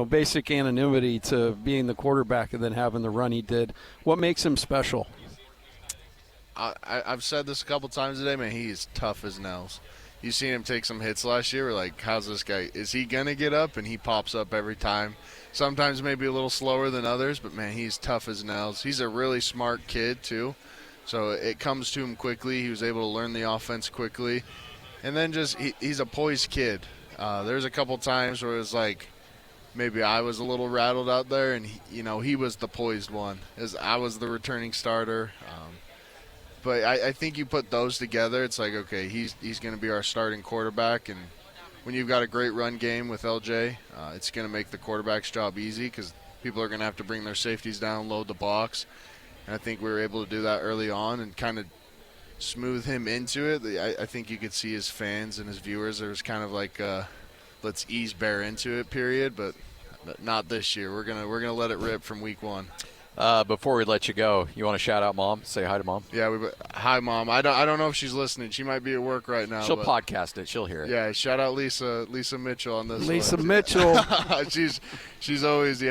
basic anonymity to being the quarterback and then having the run he did. What makes him special? I've said this a couple times today, man. He's tough as nails. You've seen him take some hits last year. We're like, how's this guy? Is he gonna get up? And he pops up every time. Sometimes maybe a little slower than others, but man, he's tough as nails. He's a really smart kid too. So it comes to him quickly. He was able to learn the offense quickly. And then he's a poised kid. There's a couple times where it was like maybe I was a little rattled out there, and he was the poised one, as I was the returning starter. But I think you put those together, it's like, okay, he's going to be our starting quarterback. And when you've got a great run game with LJ, it's going to make the quarterback's job easy because people are going to have to bring their safeties down, load the box. And I think we were able to do that early on and kind of smooth him into it. I think you could see his fans and his viewers. There was kind of like let's ease Bear into it period, but not this year. We're gonna let it rip from week one. Before we let you go, you want to shout out Mom? Say hi to Mom. Yeah, hi, Mom. I don't know if she's listening. She might be at work right now. She'll podcast it. She'll hear it. Yeah, shout out Lisa Mitchell on this. Lisa one. Mitchell. she's always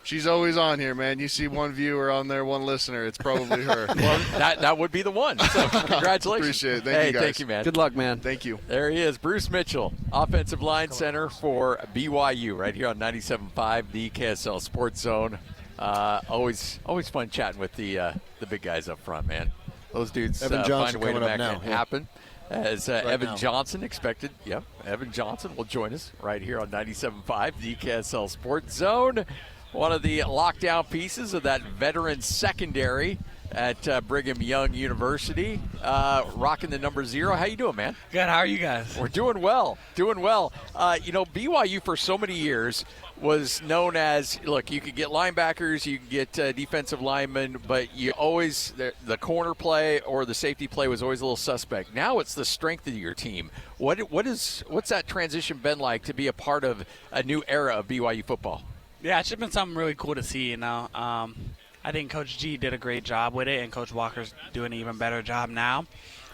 she's always on here, man. You see one viewer on there, one listener. It's probably her. Well, that would be the one. So congratulations. Appreciate it. Thank you, guys. Thank you, man. Good luck, man. Thank you. There he is, Bruce Mitchell, offensive line center for BYU, right here on 97.5, the KSL Sports Zone. Always fun chatting with the big guys up front, man. Those dudes Evan find a way to make now. it happen. As Evan now. Johnson expected. Yep, Evan Johnson will join us right here on 97.5, the KSL Sports Zone. One of the lockdown pieces of that veteran secondary at Brigham Young University, rocking the number 0. How you doing, man? Good. How are you guys? We're doing well. BYU for so many years was known as, look, you could get linebackers, you could get defensive linemen, but you always, the corner play or the safety play was always a little suspect. Now it's the strength of your team. What's that transition been like to be a part of a new era of BYU football? Yeah, it's just been something really cool to see, I think Coach G did a great job with it, and Coach Walker's doing an even better job now.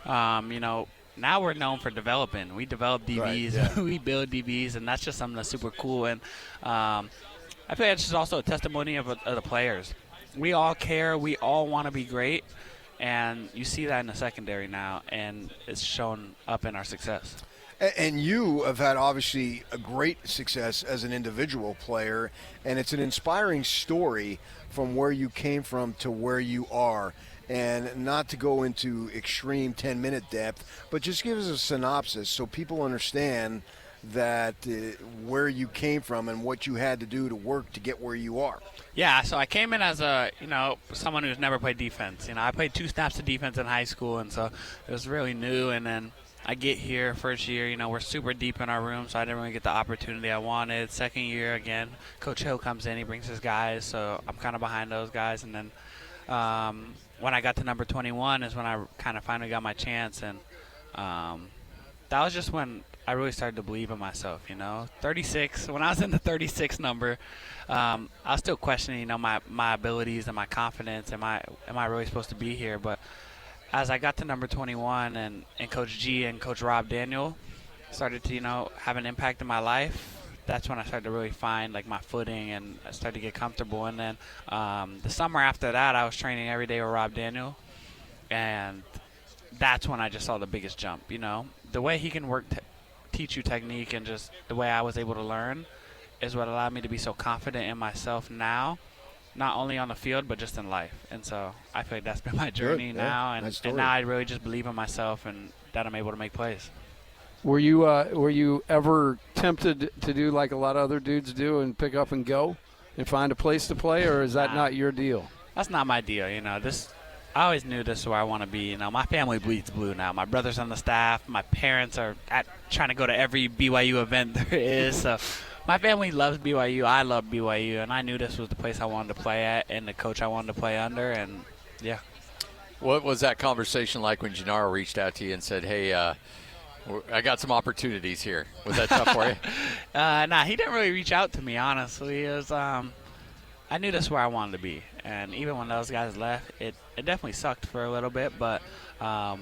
Now we're known for developing. We develop DBs, right, yeah. We build DBs, and that's just something that's super cool. And I feel like it's just also a testimony of the players. We all care. We all want to be great, and you see that in the secondary now, and it's shown up in our success. And you have had, obviously, a great success as an individual player, and it's an inspiring story from where you came from to where you are. And not to go into extreme 10-minute depth, but just give us a synopsis so people understand that where you came from and what you had to do to work to get where you are. Yeah, so I came in as someone who's never played defense. I played 2 snaps of defense in high school, and so it was really new. And then I get here first year, we're super deep in our room, so I didn't really get the opportunity I wanted. Second year, again, Coach Hill comes in, he brings his guys, so I'm kind of behind those guys. And then when I got to number 21 is when I kind of finally got my chance, and that was just when I really started to believe in myself, 36, when I was in the 36 number, I was still questioning, my abilities and my confidence. Am I really supposed to be here? But as I got to number 21 and Coach G and Coach Rob Daniel started to, have an impact in my life, that's when I started to really find, my footing, and I started to get comfortable. And then the summer after that, I was training every day with Rob Daniel, and that's when I just saw the biggest jump, The way he can teach you technique, and just the way I was able to learn is what allowed me to be so confident in myself now, not only on the field, but just in life. And so I feel like that's been my journey now, and now I really just believe in myself and that I'm able to make plays. Were you ever tempted to do like a lot of other dudes do and pick up and go and find a place to play, or is that not your deal? That's not my deal. I always knew this is where I want to be. My family bleeds blue now. My brother's on the staff. My parents are trying to go to every BYU event there is. So my family loves BYU. I love BYU, and I knew this was the place I wanted to play at and the coach I wanted to play under, and yeah. What was that conversation like when Gennaro reached out to you and said, hey, I got some opportunities here? Was that tough for you? Nah, he didn't really reach out to me, honestly. It was, I knew this is where I wanted to be. And even when those guys left, it definitely sucked for a little bit, but I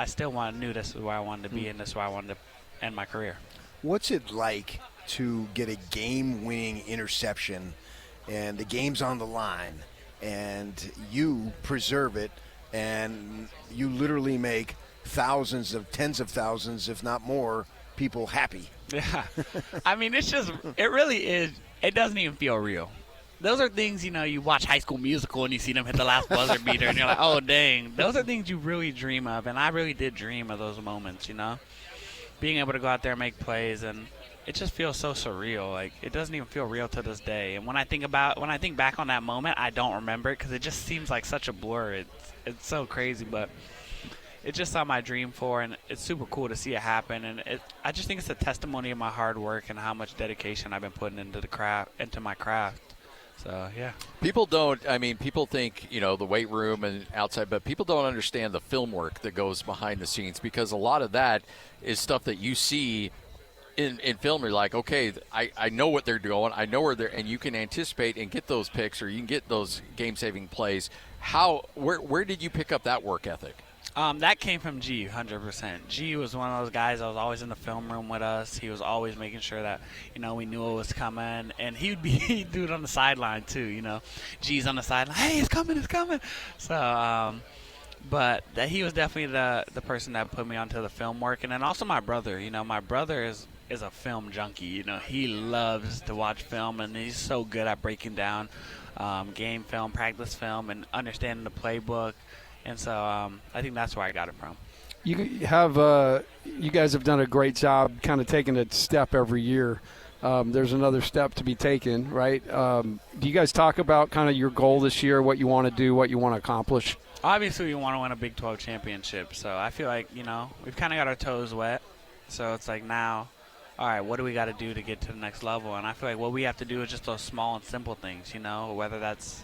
still knew this is where I wanted to be, and this is where I wanted to end my career. What's it like to get a game-winning interception and the game's on the line and you preserve it and you literally make tens of thousands, if not more, people happy? Yeah. It really is. It doesn't even feel real. Those are things, you watch High School Musical and you see them hit the last buzzer beater and you're like, oh, dang. Those are things you really dream of, and I really did dream of those moments, Being able to go out there and make plays, and it just feels so surreal. It doesn't even feel real to this day. And when I think back on that moment, I don't remember it because it just seems like such a blur. It's so crazy, but it's just something I dreamed for, and it's super cool to see it happen. And I just think it's a testimony of my hard work and how much dedication I've been putting into my craft. So, yeah. People think, the weight room and outside, but people don't understand the film work that goes behind the scenes, because a lot of that is stuff that you see in film, you're like, okay, I know what they're doing. I know where they're – and you can anticipate and get those picks or you can get those game-saving plays. Where did you pick up that work ethic? That came from G, 100%. G was one of those guys that was always in the film room with us. He was always making sure that, we knew it was coming. And he'd do it on the sideline, too, G's on the sideline, hey, it's coming. So, but he was definitely the person that put me onto the film work. And then also my brother. My brother is a film junkie. He loves to watch film, and he's so good at breaking down game film, practice film, and understanding the playbook. And so I think that's where I got it from. You guys have done a great job kind of taking a step every year. There's another step to be taken, right? Do you guys talk about kind of your goal this year, what you want to do, what you want to accomplish? Obviously, we want to win a Big 12 championship. So I feel like, we've kind of got our toes wet. So it's like now, all right, what do we got to do to get to the next level? And I feel like what we have to do is just those small and simple things, whether that's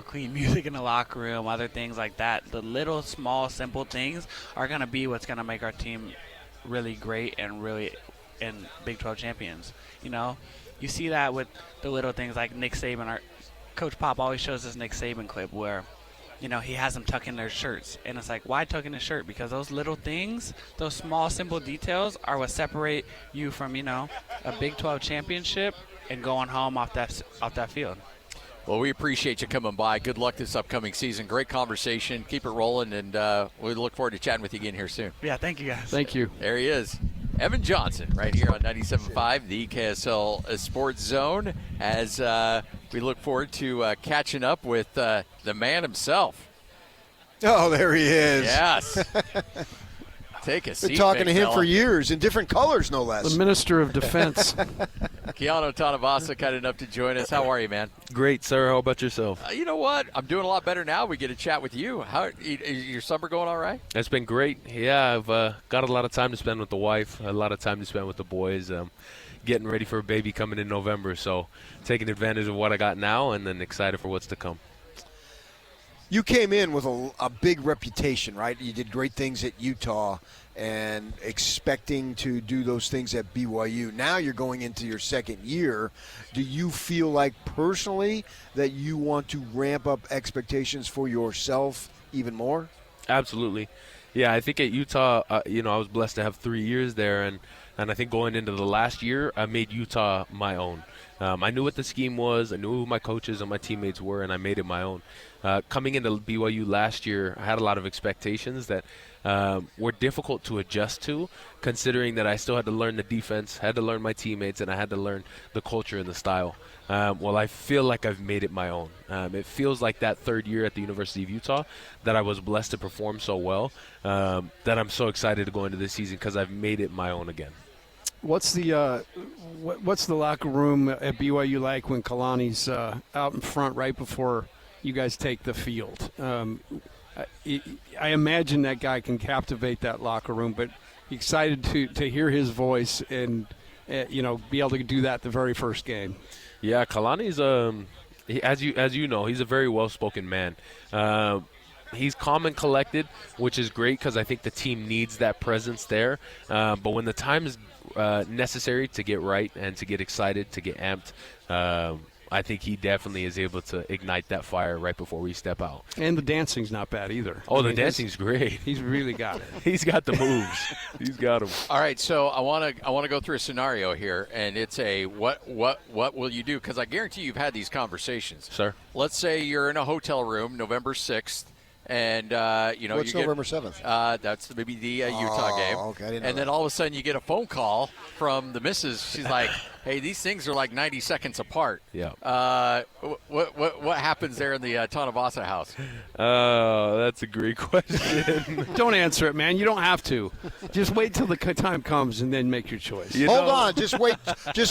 clean music in the locker room, other things like that. The little, small, simple things are going to be what's going to make our team really great and Big 12 champions. You see that with the little things like Nick Saban. Coach Pop always shows this Nick Saban clip where, he has them tuck in their shirts. And it's like, why tuck in his shirt? Because those little things, those small, simple details are what separate you from, a Big 12 championship and going home off that field. Well, we appreciate you coming by. Good luck this upcoming season. Great conversation. Keep it rolling, and we look forward to chatting with you again here soon. Yeah, thank you, guys. Thank you. There he is. Evan Johnson right here on 97.5, the KSL Sports Zone, as we look forward to catching up with the man himself. Oh, there he is. Yes. Take a seat. Been talking to him fella. for years in different colors, no less. The Minister of Defense. Keanu Tanuvasa kind enough to join us. How are you, man? Great, sir. How about yourself? You know what? I'm doing a lot better now. We get to chat with you. How is your summer going all right? It's been great. Yeah, I've got a lot of time to spend with the wife, a lot of time to spend with the boys, getting ready for a baby coming in November. So taking advantage of what I got now and then excited for what's to come. You came in with a big reputation, right? You did great things at Utah and expecting to do those things at BYU. Now you're going into your second year. Do you feel like personally that you want to ramp up expectations for yourself even more? Absolutely. Yeah, I think at Utah, I was blessed to have 3 years there, and I think going into the last year, I made Utah my own. I knew what the scheme was. I knew who my coaches and my teammates were, and I made it my own. Coming into BYU last year, I had a lot of expectations that were difficult to adjust to, considering that I still had to learn the defense, had to learn my teammates, and I had to learn the culture and the style. Well, I feel like I've made it my own. It feels like that third year at the University of Utah that I was blessed to perform so well that I'm so excited to go into this season because I've made it my own again. What's the locker room at BYU like when Kalani's out in front right before you guys take the field? I imagine that guy can captivate that locker room, but excited to hear his voice and be able to do that the very first game. Yeah, Kalani's as you know, he's a very well-spoken man. He's calm and collected, which is great because I think the team needs that presence there. But when the time is necessary to get right and to get excited, to get amped, I think he definitely is able to ignite that fire right before we step out. And the dancing's not bad either. Oh, the dancing's great. He's really got it. He's got the moves. He's got them. All right, so I want to go through a scenario here, and it's a what will you do? Because I guarantee you've had these conversations. Sir. Let's say you're in a hotel room, November 6th. And what's November 7th? That's maybe the Utah game. Okay, I didn't know and then all of a sudden you get a phone call from the missus. She's like, "Hey, these things are like 90 seconds apart." Yeah. What happens there in the Tanuvasa house? That's a great question. Don't answer it, man. You don't have to. Just wait till the time comes and then make your choice. Hold on. Just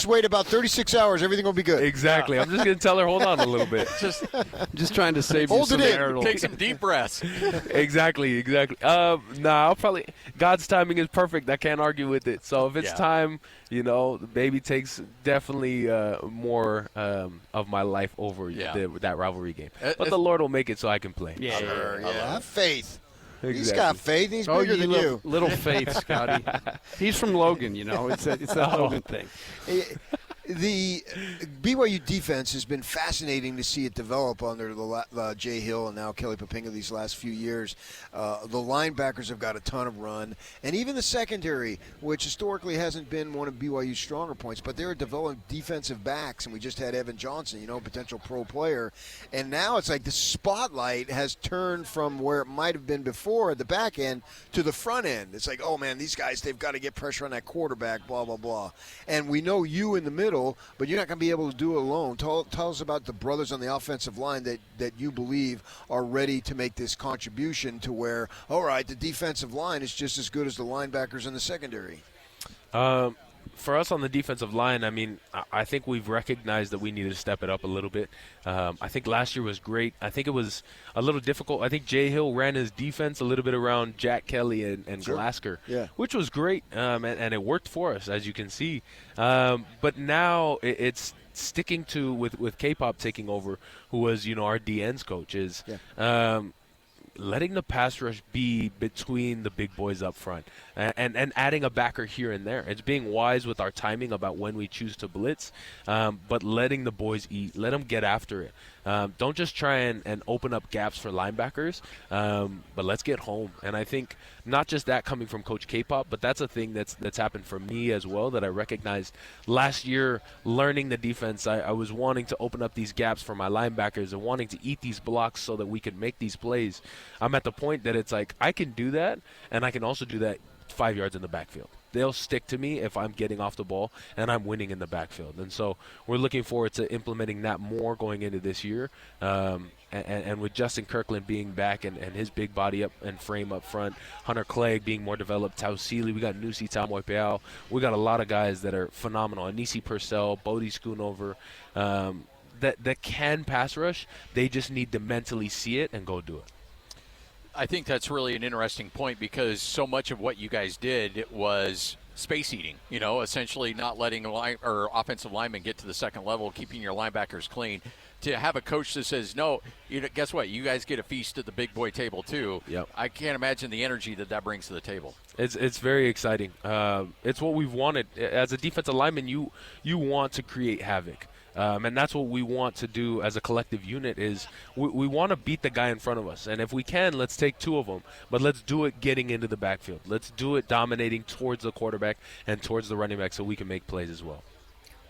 wait about 36 hours. Everything will be good. Exactly. I'm just going to tell her, hold on a little bit. Just trying to save you some marital. Take some deep breaths. Exactly. I'll probably – God's timing is perfect. I can't argue with it. So if it's time, the baby takes definitely more of my life over that rivalry game. But the Lord will make it so I can play. Yeah. Have faith. He's got faith. He's bigger than you. Little faith, Scotty. He's from Logan, It's that Logan thing. The BYU defense has been fascinating to see it develop under Jay Hill and now Kelly Poppinga these last few years. The linebackers have got a ton of run, and even the secondary, which historically hasn't been one of BYU's stronger points, but they're developing defensive backs, and we just had Evan Johnson, potential pro player, and now it's like the spotlight has turned from where it might have been before at the back end to the front end. It's like, oh man, these guys, they've got to get pressure on that quarterback, blah, blah, blah. And we know you in the middle, but you're not going to be able to do it alone. Tell us about the brothers on the offensive line that you believe are ready to make this contribution to where, all right, the defensive line is just as good as the linebackers in the secondary. For us on the defensive line, I think we've recognized that we needed to step it up a little bit. I think last year was great. I think it was a little difficult. I think Jay Hill ran his defense a little bit around Jack Kelly and Sure. Glasker, Yeah. which was great, and it worked for us, as you can see. But now it's sticking to with K-Pop taking over, who was our DN's coach, is letting the pass rush be between the big boys up front and adding a backer here and there. It's being wise with our timing about when we choose to blitz, but letting the boys eat. Let them get after it. Don't just try and open up gaps for linebackers, but let's get home. And I think not just that coming from Coach K-Pop, but that's a thing that's happened for me as well that I recognized last year learning the defense. I was wanting to open up these gaps for my linebackers and wanting to eat these blocks so that we could make these plays. I'm at the point that it's like I can do that, and I can also do that 5 yards in the backfield. They'll stick to me if I'm getting off the ball and I'm winning in the backfield. And so we're looking forward to implementing that more going into this year. And with Justin Kirkland being back and his big body up and frame up front, Hunter Clegg being more developed, Tau Seeley, we got Nusi Tamoipeau. We got a lot of guys that are phenomenal. Anisi Purcell, Bodie Schoonover, that can pass rush. They just need to mentally see it and go do it. I think that's really an interesting point because so much of what you guys did was space eating, essentially not letting offensive linemen get to the second level, keeping your linebackers clean. To have a coach that says, no, guess what? You guys get a feast at the big boy table too. Yep. I can't imagine the energy that brings to the table. It's very exciting. It's what we've wanted. As a defensive lineman, you want to create havoc. And that's what we want to do as a collective unit is we want to beat the guy in front of us. And if we can, let's take two of them. But let's do it getting into the backfield. Let's do it dominating towards the quarterback and towards the running back so we can make plays as well.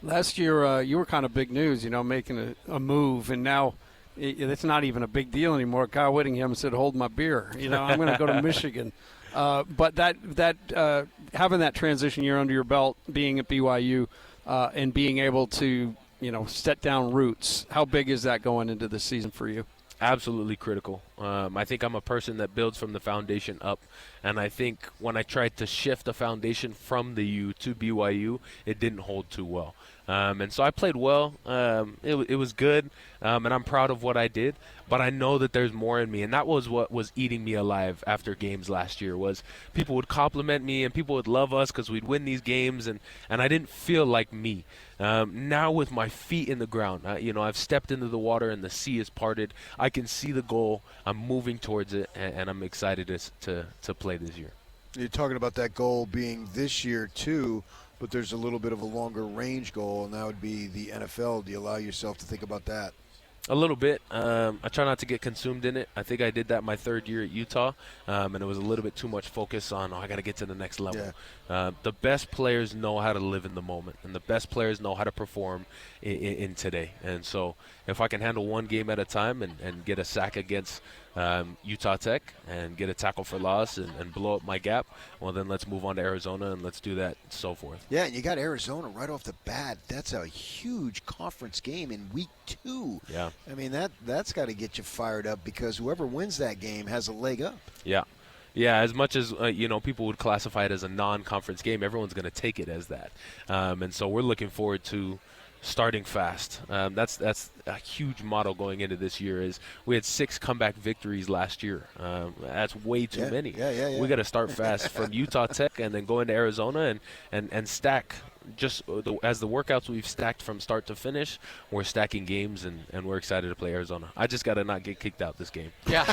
Last year, you were kind of big news, making a move, and now it's not even a big deal anymore. Kyle Whittingham said, hold my beer. I'm going to go to Michigan. But that having that transition year under your belt, being at BYU, and being able to set down roots. How big is that going into the season for you? Absolutely critical. I think I'm a person that builds from the foundation up, and I think when I tried to shift the foundation from the U to BYU, it didn't hold too well. And so I played well. It was good, and I'm proud of what I did. But I know that there's more in me, and that was what was eating me alive after games last year. Was people would compliment me and people would love us because we'd win these games, and I didn't feel like me. Now with my feet in the ground, I've stepped into the water and the sea is parted. I can see the goal. I'm moving towards it, and I'm excited to play this year. You're talking about that goal being this year too. But there's a little bit of a longer range goal, and that would be the NFL. Do you allow yourself to think about that? A little bit. I try not to get consumed in it. I think I did that my third year at Utah, and it was a little bit too much focus on, I got to get to the next level. Yeah. The best players know how to live in the moment, and the best players know how to perform in today. And so if I can handle one game at a time and get a sack against Utah Tech and get a tackle for loss and blow up my gap, well, then let's move on to Arizona and let's do that and so forth. Yeah, and you got Arizona right off the bat. That's a huge conference game in week 2. Yeah. I mean, that's got to get you fired up because whoever wins that game has a leg up. Yeah. Yeah, as much as, people would classify it as a non-conference game, everyone's going to take it as that. And so we're looking forward to starting fast. That's a huge motto going into this year. Is we had 6 comeback victories last year. That's way too many. Yeah. We got to start fast from Utah Tech and then go into Arizona and stack. Just as the workouts we've stacked from start to finish, we're stacking games, and we're excited to play Arizona. I just got to not get kicked out this game. Yeah.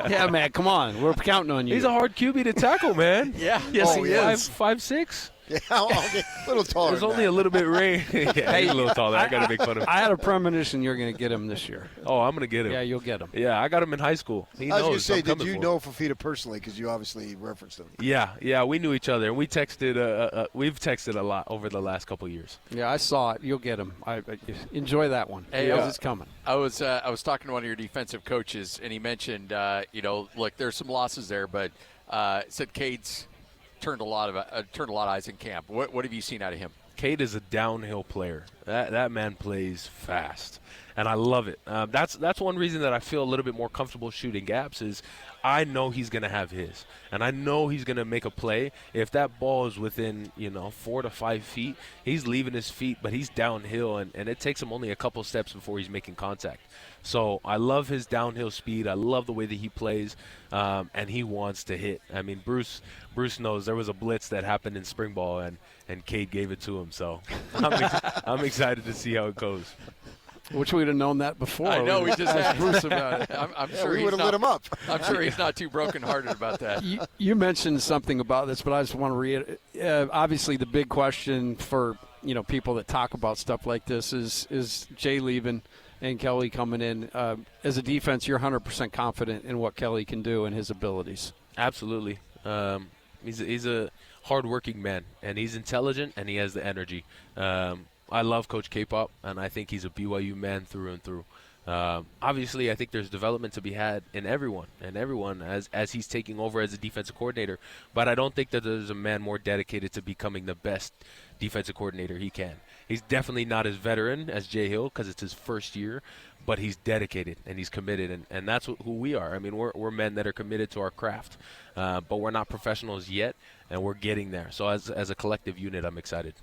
Yeah, man, come on. We're counting on you. He's a hard QB to tackle, man. Yeah. Yes, he is. 5'6". Yeah, a little taller. There's than only that. a little bit rain. Yeah, he's a little taller. I got to make fun of him. I had a premonition you're going to get him this year. Oh, I'm going to get him. Yeah, you'll get him. Yeah, I got him in high school. He I was knows. going to say, I'm did coming you for know him. Fafita personally? Because you obviously referenced him. Yeah, we knew each other, and we texted. We've texted a lot over the last couple years. Yeah, I saw it. You'll get him. I enjoy that one. Hey, because it's coming. I was talking to one of your defensive coaches, and he mentioned, look, there's some losses there, but said Cade's turned a lot of eyes in camp. What have you seen out of him? Cade is a downhill player. That man plays fast, and I love it. That's one reason that I feel a little bit more comfortable shooting gaps is I know he's going to have his, and I know he's going to make a play. If that ball is within 4 to 5 feet, he's leaving his feet, but he's downhill, and it takes him only a couple steps before he's making contact. So I love his downhill speed. I love the way that he plays, and he wants to hit. I mean, Bruce knows there was a blitz that happened in spring ball, and Cade gave it to him. So I'm excited to see how it goes. Which we'd have known that before. I know, we just asked Bruce about it. I'm sure we would have lit him up. I'm sure he's not too brokenhearted about that. You mentioned something about this, but I just want to reiterate. Obviously, the big question for people that talk about stuff like this is Jay leaving and Kelly coming in. As a defense, you're 100% confident in what Kelly can do and his abilities. Absolutely. He's a hardworking man, and he's intelligent, and he has the energy. I love Coach K-Pop, and I think he's a BYU man through and through. Obviously, I think there's development to be had in everyone as he's taking over as a defensive coordinator. But I don't think that there's a man more dedicated to becoming the best defensive coordinator he can. He's definitely not as veteran as Jay Hill because it's his first year, but he's dedicated and he's committed, and that's who we are. I mean, we're men that are committed to our craft, but we're not professionals yet, and we're getting there. So as a collective unit, I'm excited.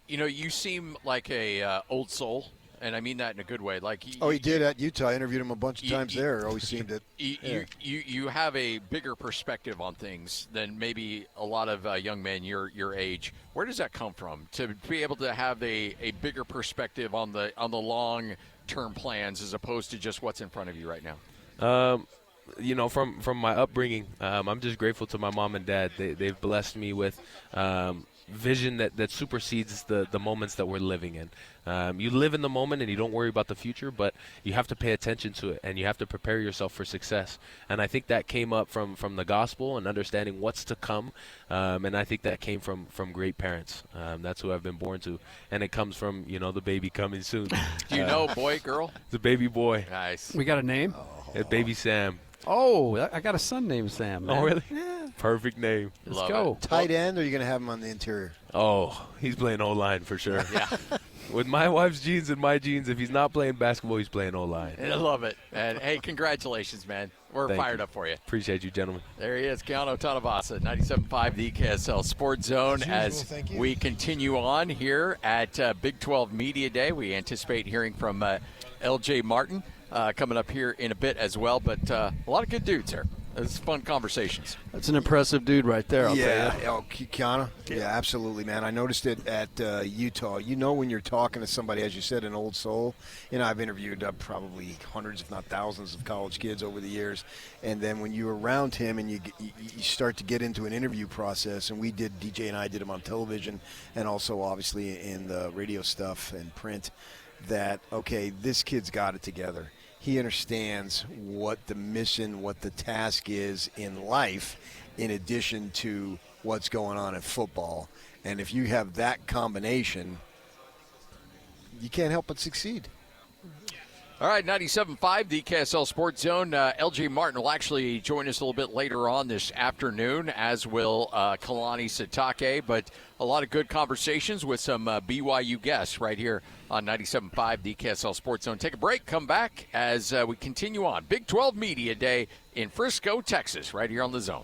You seem like a old soul, and I mean that in a good way. Like he did at Utah. I interviewed him a bunch of times there. Always seemed it. You have a bigger perspective on things than maybe a lot of young men your age. Where does that come from? To be able to have a bigger perspective on the long term plans as opposed to just what's in front of you right now. From my upbringing, I'm just grateful to my mom and dad. They've blessed me with vision that supersedes the moments that we're living in. You live in the moment and you don't worry about the future, but you have to pay attention to it and you have to prepare yourself for success. And I think that came up from the gospel and understanding what's to come. And I think that came from great parents. That's who I've been born to. And it comes from, the baby coming soon. Do you know, boy, girl? It's a baby boy. Nice. We got a name? Baby Sam. Oh, I got a son named Sam. Man. Oh, really? Yeah. Perfect name. Let's go. Tight end, or are you going to have him on the interior? Oh, he's playing O-line for sure. Yeah. With my wife's genes and my genes, if he's not playing basketball, he's playing O-line. I love it. And, hey, congratulations, man. We're fired up for you. Appreciate you, gentlemen. There he is, Keanu Tanuvasa, 97.5 the KSL Sports Zone. As we continue on here at Big 12 Media Day, we anticipate hearing from LJ Martin coming up here in a bit as well. But a lot of good dudes here. It's fun conversations. That's an impressive dude right there, I'll tell you. Oh, Keanu? Yeah, absolutely, man. I noticed it at Utah. When you're talking to somebody, as you said, an old soul. I've interviewed probably hundreds, if not thousands, of college kids over the years. And then when you're around him and you start to get into an interview process, and DJ and I did them on television and also obviously in the radio stuff and print, that, okay, this kid's got it together. He understands what the mission, what the task is in life, in addition to what's going on in football. And if you have that combination, you can't help but succeed. All right, 97.5, the KSL Sports Zone. LJ Martin will actually join us a little bit later on this afternoon, as will Kalani Sitake. But a lot of good conversations with some BYU guests right here on 97.5, the KSL Sports Zone. Take a break, come back as we continue on. Big 12 Media Day in Frisco, Texas, right here on the Zone.